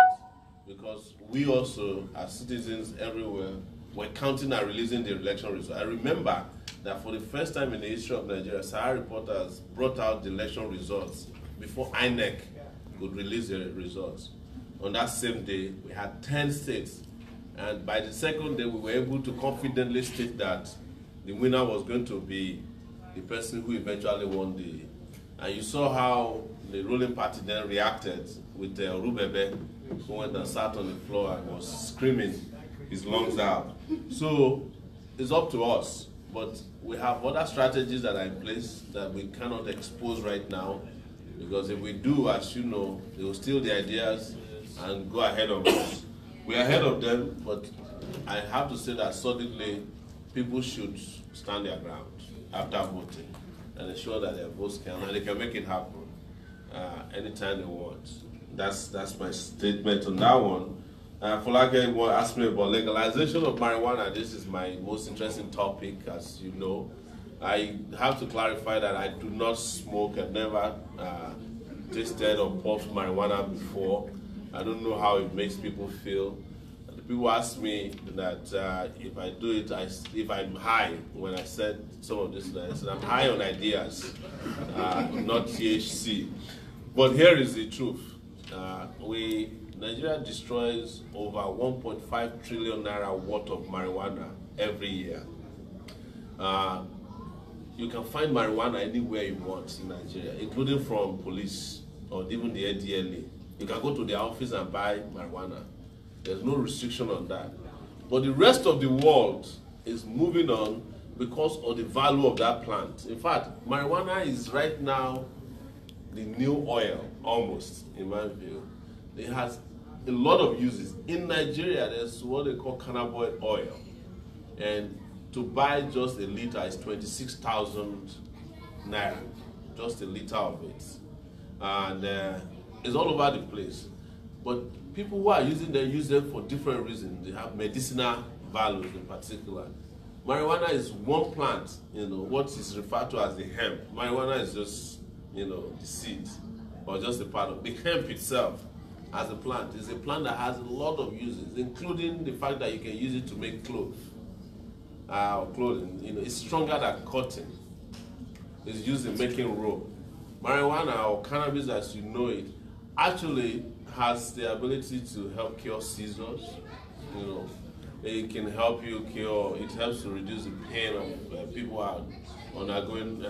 because we also, as citizens everywhere, were counting and releasing the election results. I remember that for the first time in the history of Nigeria, Sahara reporters brought out the election results before INEC could release the results. On that same day, we had 10 states. And by the second day, we were able to confidently state that the winner was going to be the person who eventually won the. And you saw how the ruling party then reacted with Rubebe, who went and sat on the floor and was screaming his lungs out. So it's up to us. But we have other strategies that are in place that we cannot expose right now. Because if we do, as you know, they will steal the ideas and go ahead of us. We are ahead of them, but I have to say that solidly, people should stand their ground after voting and ensure that their votes count, and they can make it happen anytime they want. That's my statement on that one. Folake asked me about legalization of marijuana. This is my most interesting topic, as you know. I have to clarify that I do not smoke. I've never tasted or puffed marijuana before. I don't know how it makes people feel. People ask me that if I do it, if I'm high. When I said some of this, I said I'm high on ideas, not THC. But here is the truth. Nigeria destroys over 1.5 trillion naira worth of marijuana every year. You can find marijuana anywhere you want in Nigeria, including from police or even the ADLA. You can go to their office and buy marijuana. There's no restriction on that. But the rest of the world is moving on because of the value of that plant. In fact, marijuana is right now the new oil, almost, in my view. It has a lot of uses. In Nigeria, there's what they call cannabis oil. And to buy just a liter is 26,000 naira, just a liter of it. And it's all over the place. But people who are using them use them for different reasons. They have medicinal values in particular. Marijuana is one plant, what is referred to as the hemp. Marijuana is just, the seed, or just a part of the hemp itself as a plant. Is a plant that has a lot of uses, including the fact that you can use it to make clothes. Clothing, it's stronger than cotton. It's used in making rope. Marijuana, or cannabis as you know it, actually has the ability to help cure seizures. It can help you cure, it helps to reduce the pain of people who are undergoing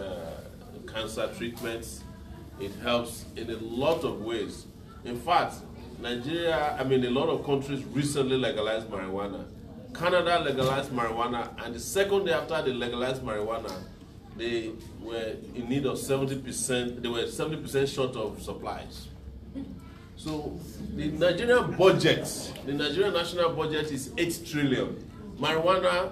cancer treatments. It helps in a lot of ways. In fact, Nigeria, a lot of countries recently legalized marijuana. Canada legalized marijuana, and the second day after they legalized marijuana, they were in need of 70%, they were 70% short of supplies. So the Nigerian budget, the Nigerian national budget is 8 trillion. Marijuana,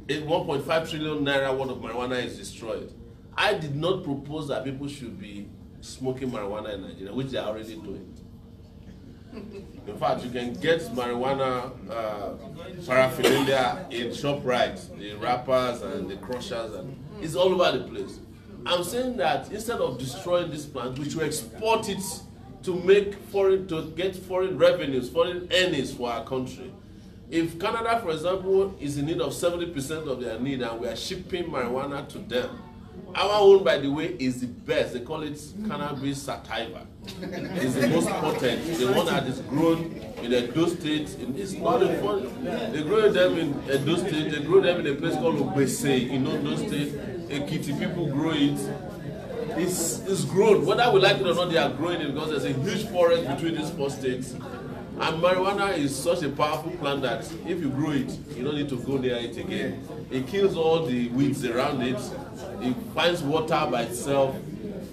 1.5 trillion naira worth of marijuana is destroyed. I did not propose that people should be smoking marijuana in Nigeria, which they are already doing. In fact, you can get marijuana paraphernalia in ShopRite, the wrappers and the crushers, and it's all over the place. I'm saying that instead of destroying this plant, we should export it to get foreign revenues, foreign earnings for our country. If Canada, for example, is in need of 70% of their need and we are shipping marijuana to them, our own, by the way, is the best. They call it cannabis sativa. It's the most potent. The one that is grown in Edo State. It's not a fun. They grow them in Edo State. They grow them in a place called Obese in Edo State. Ekiti people grow it. It's grown. Whether we like it or not, they are growing it because there's a huge forest between these four states. And marijuana is such a powerful plant that if you grow it, you don't need to go near it again. It kills all the weeds around it. It finds water by itself.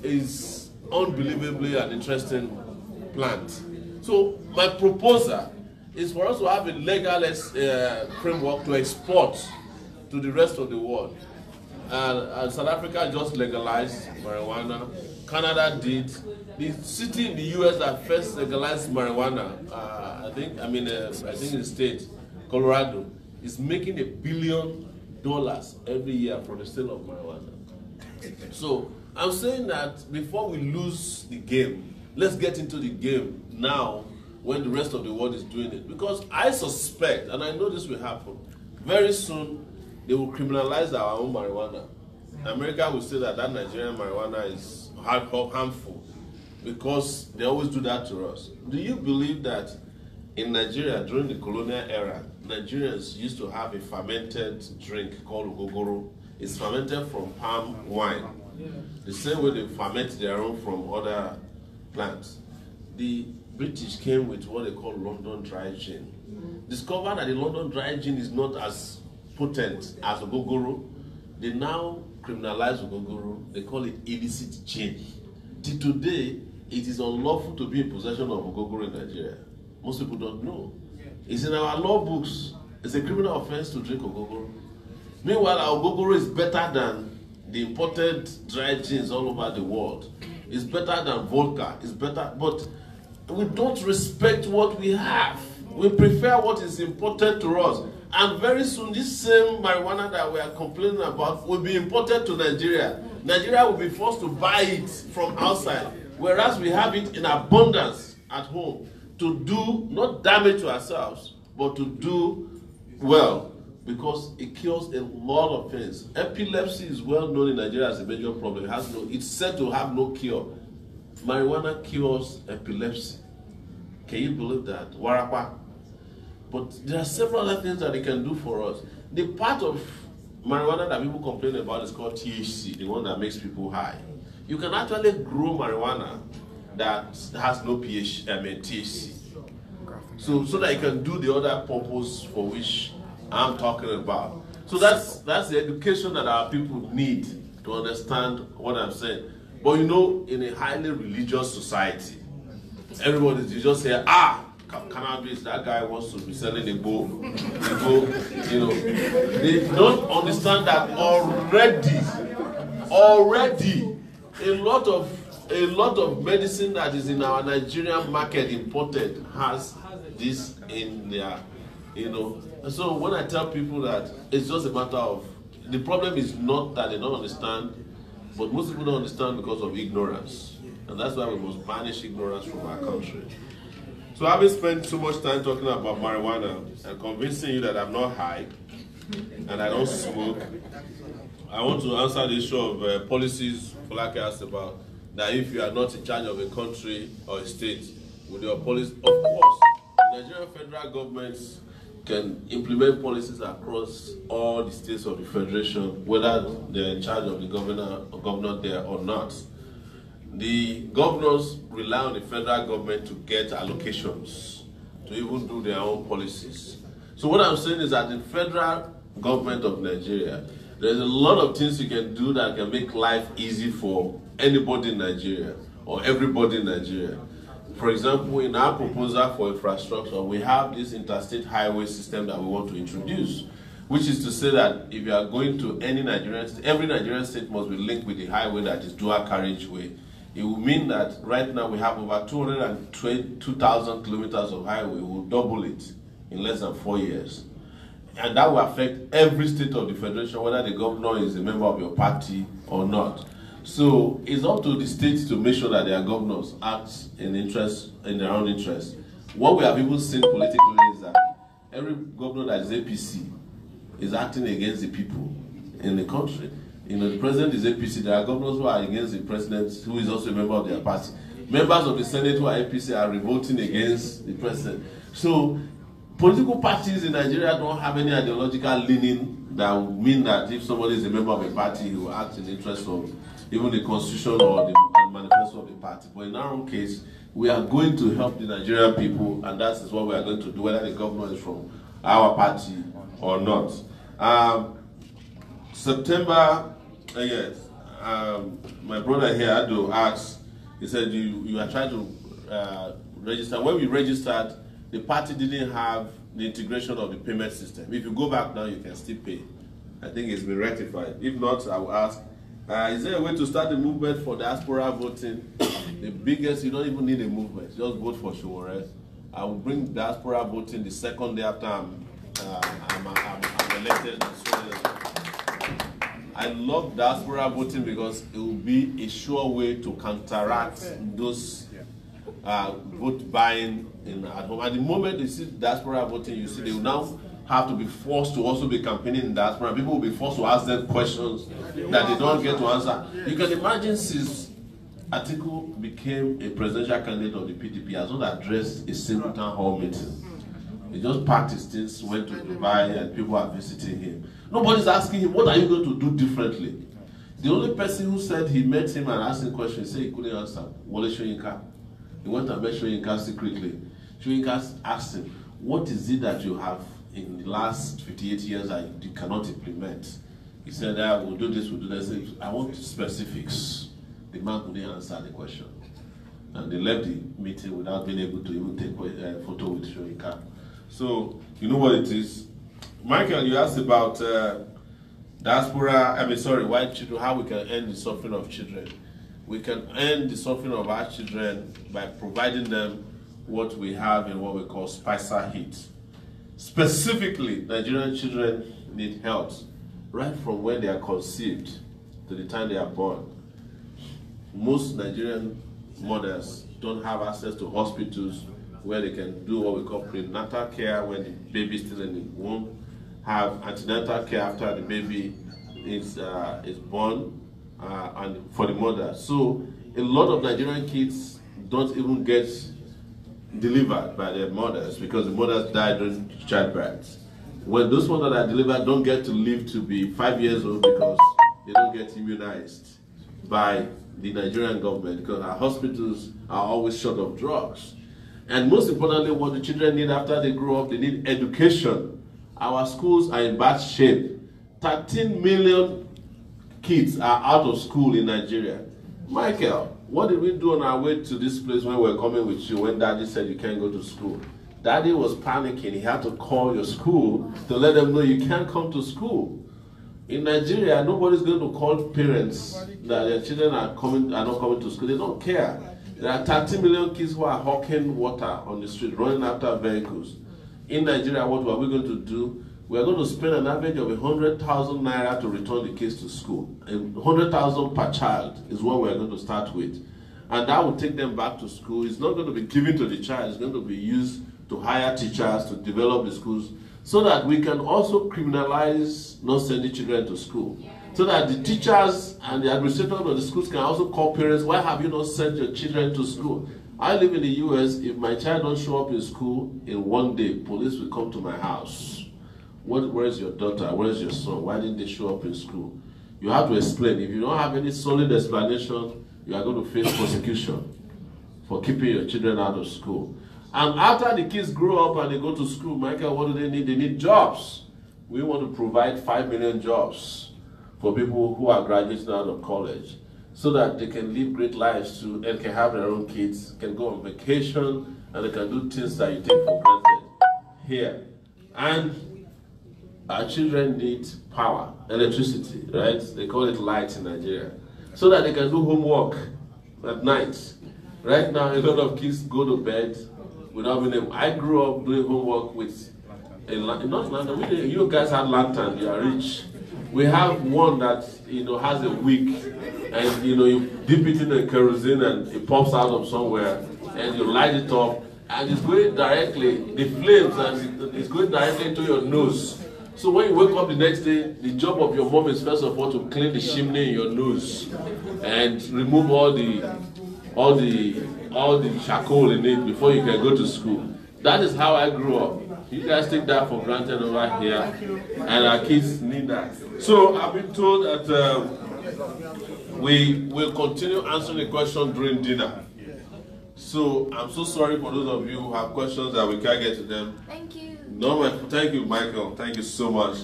It's unbelievably an interesting plant. So my proposal is for us to have a legal framework to export to the rest of the world. And South Africa just legalized marijuana. Canada did. The city in the US that first legalized marijuana, I think in the state, Colorado, is making $1 billion every year from the sale of marijuana. So I'm saying that before we lose the game, let's get into the game now when the rest of the world is doing it. Because I suspect, and I know this will happen, very soon they will criminalize our own marijuana. America will say that Nigerian marijuana is harmful because they always do that to us. Do you believe that in Nigeria during the colonial era, Nigerians used to have a fermented drink called ogogoro? It's fermented from palm wine. The same way they ferment their own from other plants. The British came with what they call London dry gin. Discovered that the London dry gin is not as potent as ogogoro. They now criminalize ogogoro. They call it illicit gin. Till today, it is unlawful to be in possession of ogogoro in Nigeria. Most people don't know. It's in our law books. It's a criminal offense to drink ogogoro. Meanwhile, our ogogoro is better than the imported dry gins all over the world. It's better than vodka. It's better, but we don't respect what we have. We prefer what is important to us. And very soon, this same marijuana that we are complaining about will be imported to Nigeria. Nigeria will be forced to buy it from outside, whereas we have it in abundance at home to do not damage to ourselves, but to do well, because it cures a lot of things. Epilepsy is well known in Nigeria as a major problem. It's said to have no cure. Marijuana cures epilepsy. Can you believe that? Warapa. But there are several other things that it can do for us. The part of marijuana that people complain about is called THC, the one that makes people high. You can actually grow marijuana that has no THC. So that it can do the other purpose for which I'm talking about. So that's the education that our people need to understand what I'm saying. But you know, in a highly religious society, everybody, you just say, cannabis, that guy wants to be selling a bowl. You know. They don't understand that already a lot of medicine that is in our Nigerian market imported has this in their, you know. And so when I tell people that it's just a matter of, the problem is not that they don't understand, but most people don't understand because of ignorance. And that's why we must banish ignorance from our country. So having spent so much time talking about marijuana and convincing you that I'm not high and I don't smoke, I want to answer the issue of policies Folake asked about, that if you are not in charge of a country or a state, with your policy, of course, the Nigerian federal government can implement policies across all the states of the federation, whether they're in charge of the governor there or not. The governors rely on the federal government to get allocations, to even do their own policies. So what I'm saying is that the federal government of Nigeria, there's a lot of things you can do that can make life easy for anybody in Nigeria or everybody in Nigeria. For example, in our proposal for infrastructure, we have this interstate highway system that we want to introduce, which is to say that if you are going to any Nigerian state, every Nigerian state must be linked with the highway that is dual carriageway. It will mean that right now we have over 202,000 kilometers of highway. We will double it in less than 4 years. And that will affect every state of the federation, whether the governor is a member of your party or not. So it's up to the states to make sure that their governors act in their own interest. What we have even seen politically is that every governor that is APC is acting against the people in the country. You know, the president is APC. There are governors who are against the president, who is also a member of their party. Members of the Senate who are APC are revolting against the president. So political parties in Nigeria don't have any ideological leaning that would mean that if somebody is a member of a party, he will act in the interest of even the constitution or the manifesto of the party. But in our own case, we are going to help the Nigerian people, and that is what we are going to do, whether the governor is from our party or not. September, yes, my brother here, Ado, asked, he said you are trying to register. When we registered, the party didn't have the integration of the payment system. If you go back now, you can still pay. I think it's been rectified. If not, I will ask, is there a way to start the movement for diaspora voting? The biggest, you don't even need a movement, just vote for Sowore. I will bring diaspora voting the second day after I'm elected. I love diaspora voting because it will be a sure way to counteract those vote buying at home. At the moment they see diaspora voting, you see they will now have to be forced to also be campaigning in diaspora. People will be forced to ask them questions that they don't get to answer. You can imagine since Atiku became a presidential candidate of the PDP, has not addressed a single town hall meeting. He just packed his things, went to Dubai, and people are visiting him. Nobody's asking him, what are you going to do differently? The only person who said he met him and asked him questions, he said he couldn't answer, Wole Soyinka. He went and met Soyinka secretly. Soyinka asked him, what is it that you have in the last 58 years that you cannot implement? He said, we'll do this, we'll do that. Said, I want specifics. The man couldn't answer the question. And they left the meeting without being able to even take a photo with Soyinka. So, you know what it is. Michael, you asked about white children, how we can end the suffering of children. We can end the suffering of our children by providing them what we have in what we call Spicer Heat. Specifically, Nigerian children need health right from when they are conceived to the time they are born. Most Nigerian mothers don't have access to hospitals where they can do what we call prenatal care when the baby is still in the womb, have antenatal care after the baby is born, and for the mother. So a lot of Nigerian kids don't even get delivered by their mothers because the mothers die during childbirth. When those ones that are delivered don't get to live to be 5 years old because they don't get immunized by the Nigerian government because our hospitals are always short of drugs. And most importantly, what the children need after they grow up, they need education. Our schools are in bad shape. 13 million kids are out of school in Nigeria. Michael, what did we do on our way to this place when we were coming with you when Daddy said you can't go to school? Daddy was panicking. He had to call your school to let them know you can't come to school. In Nigeria, nobody's going to call parents that their children are not coming to school. They don't care. There are 30 million kids who are hawking water on the street, running after vehicles. In Nigeria, what are we going to do? We are going to spend an average of 100,000 naira to return the kids to school. 100,000 per child is what we are going to start with. And that will take them back to school. It's not going to be given to the child. It's going to be used to hire teachers to develop the schools so that we can also criminalize not sending children to school. So that the teachers and the administrators of the schools can also call parents, why have you not sent your children to school? I live in the US. If my child don't show up in school in one day, police will come to my house. Where's your daughter? Where's your son? Why didn't they show up in school? You have to explain. If you don't have any solid explanation, you are going to face prosecution for keeping your children out of school. And after the kids grow up and they go to school, Michael, what do they need? They need jobs. We want to provide 5 million jobs for people who are graduating out of college so that they can live great lives too and can have their own kids, can go on vacation, and they can do things that you take for granted here. And our children need power, electricity, right? They call it light in Nigeria, so that they can do homework at night. Right now, a lot of kids go to bed without being able. I grew up doing homework with a not lantern. You guys have lantern. You are rich. We have one that has a wick, and you dip it in the kerosene and it pops out of somewhere, and you light it up, and it's going directly, the flames, and it's going directly into your nose. So when you wake up the next day, the job of your mom is first of all to clean the chimney in your nose and remove all the charcoal in it before you can go to school. That is how I grew up. You guys take that for granted over here, and our kids need that. So I've been told that we will continue answering the question during dinner. So I'm so sorry for those of you who have questions that we can't get to them. Thank you. No, thank you, Michael. Thank you so much.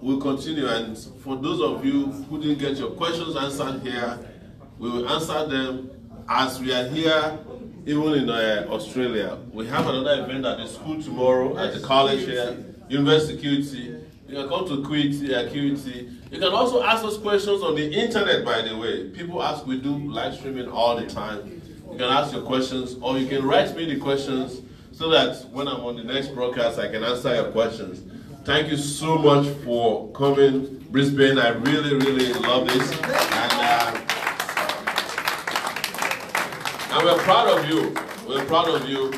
We'll continue, and for those of you who didn't get your questions answered here, we will answer them as we are here, even in Australia. We have another event at the school tomorrow, at the college here, University Security. You can come to QT. You can also ask us questions on the internet, by the way. People ask, we do live streaming all the time. You can ask your questions, or you can write me the questions so that when I'm on the next broadcast, I can answer your questions. Thank you so much for coming, Brisbane. I really, really love this. And we're proud of you. We're proud of you.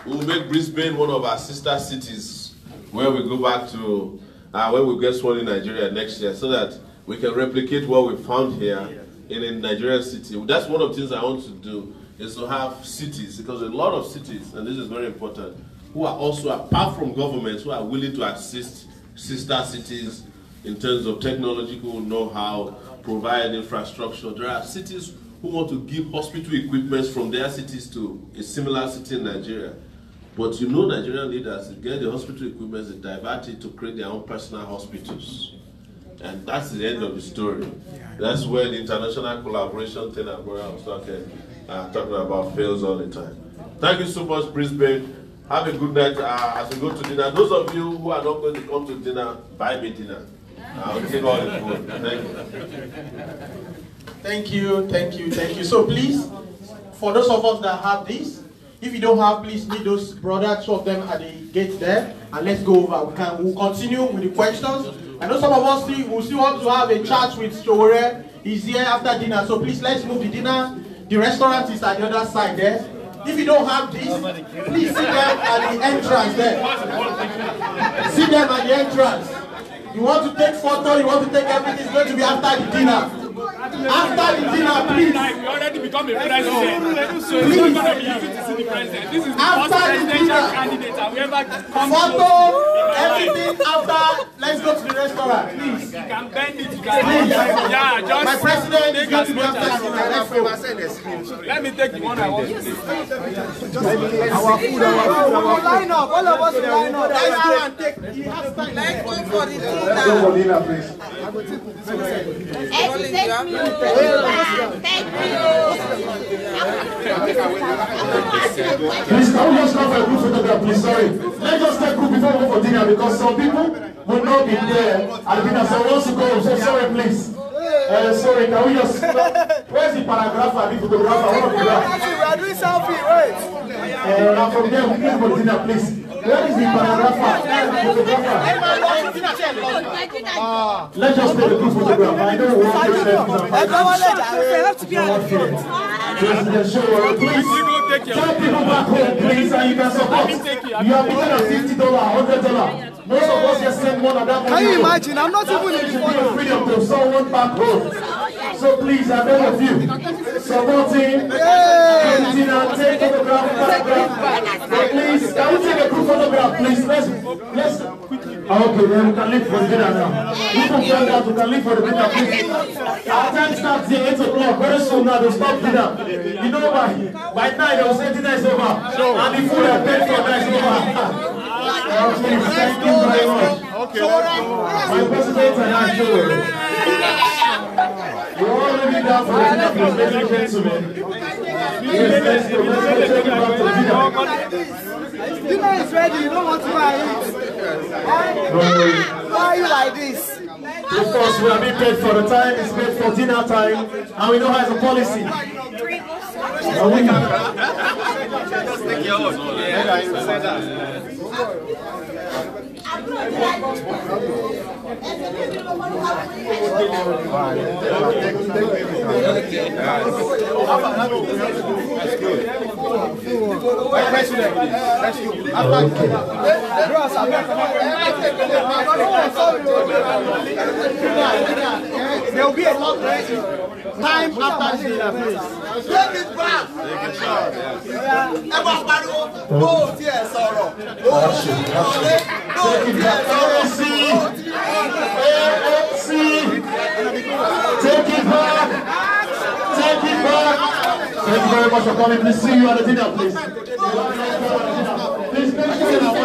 We'll make Brisbane one of our sister cities where we go back to, when we get sworn in Nigeria next year, so that we can replicate what we found here in a Nigerian city. That's one of the things I want to do, is to have cities, because a lot of cities, and this is very important, who are also, apart from governments, who are willing to assist sister cities in terms of technological know-how, provide infrastructure. There are cities who want to give hospital equipment from their cities to a similar city in Nigeria. But you know, Nigerian leaders, they get the hospital equipment, they divert it to create their own personal hospitals. And that's the end of the story. That's where the international collaboration thing that I was talking about fails all the time. Thank you so much, Brisbane. Have a good night as we go to dinner. Those of you who are not going to come to dinner, buy me dinner. I'll take all the food. Thank you. Thank you. So please, for those of us that have this, if you don't have, please meet those brothers, two of them at the gate there, and let's go over. We'll continue with the questions. I know some of us will still want to have a chat with Sowore. He's here after dinner, so please let's move the dinner. The restaurant is at the other side there. If you don't have this, please see them at the entrance there. See them at the entrance. You want to take photo, you want to take everything, it's going to be after the dinner. After the dinner, please. We already become a president. So it's not going to be easy to see the president. This is the first presidential candidate and whoever comes photo, everything after. Let's go to the restaurant, please. You can bend it, you can bend it. Yeah, just my president is going to be after the dinner. Let me take the one I want to take. Our food. Line up, all of us will line up. Let's go and take. Let's go for the dinner, please. Please, can we just come for a group photograph, please? Sorry. Let's just take group before we go for dinner, because some people will not be there at dinner. So once you go, so sorry, please. Sorry, can we just... Where's the paragrapher, the photographer? We are doing selfie, wait. Now from there, we can go for dinner, please. Where is the paragrapher? Let's just take a group photograph. I know we want to President Sowore, please tell people back home, please, and you can support. You have more than $50, $100. Most of us just send more than that. Can you imagine? I'm not even in the freedom to someone back home. So please, I beg of you, supporting, dinner, take photograph, please, can we take a group photograph, please? Let's okay, then we can leave for dinner now. People tell that we can leave for the dinner, please. Our time starts here 8 o'clock. Very soon now they'll stop dinner. You know by 9 they'll say dinner is over. And the food I paid for now is over. Please, thank you very much. Okay, my president and I show. We're all living down for the dinner, please, ladies and gentlemen. Yes, let's go. Let's take it back to dinner. Dinner is ready, you don't want to buy it. Why are you like this? Of course, we are being paid for the time, it's paid for dinner time, and we know how it's a policy. There will be a lot ready. Time after dinner, please. Take it back. Take it back. very much for coming. Please see you at the dinner, please. Please make sure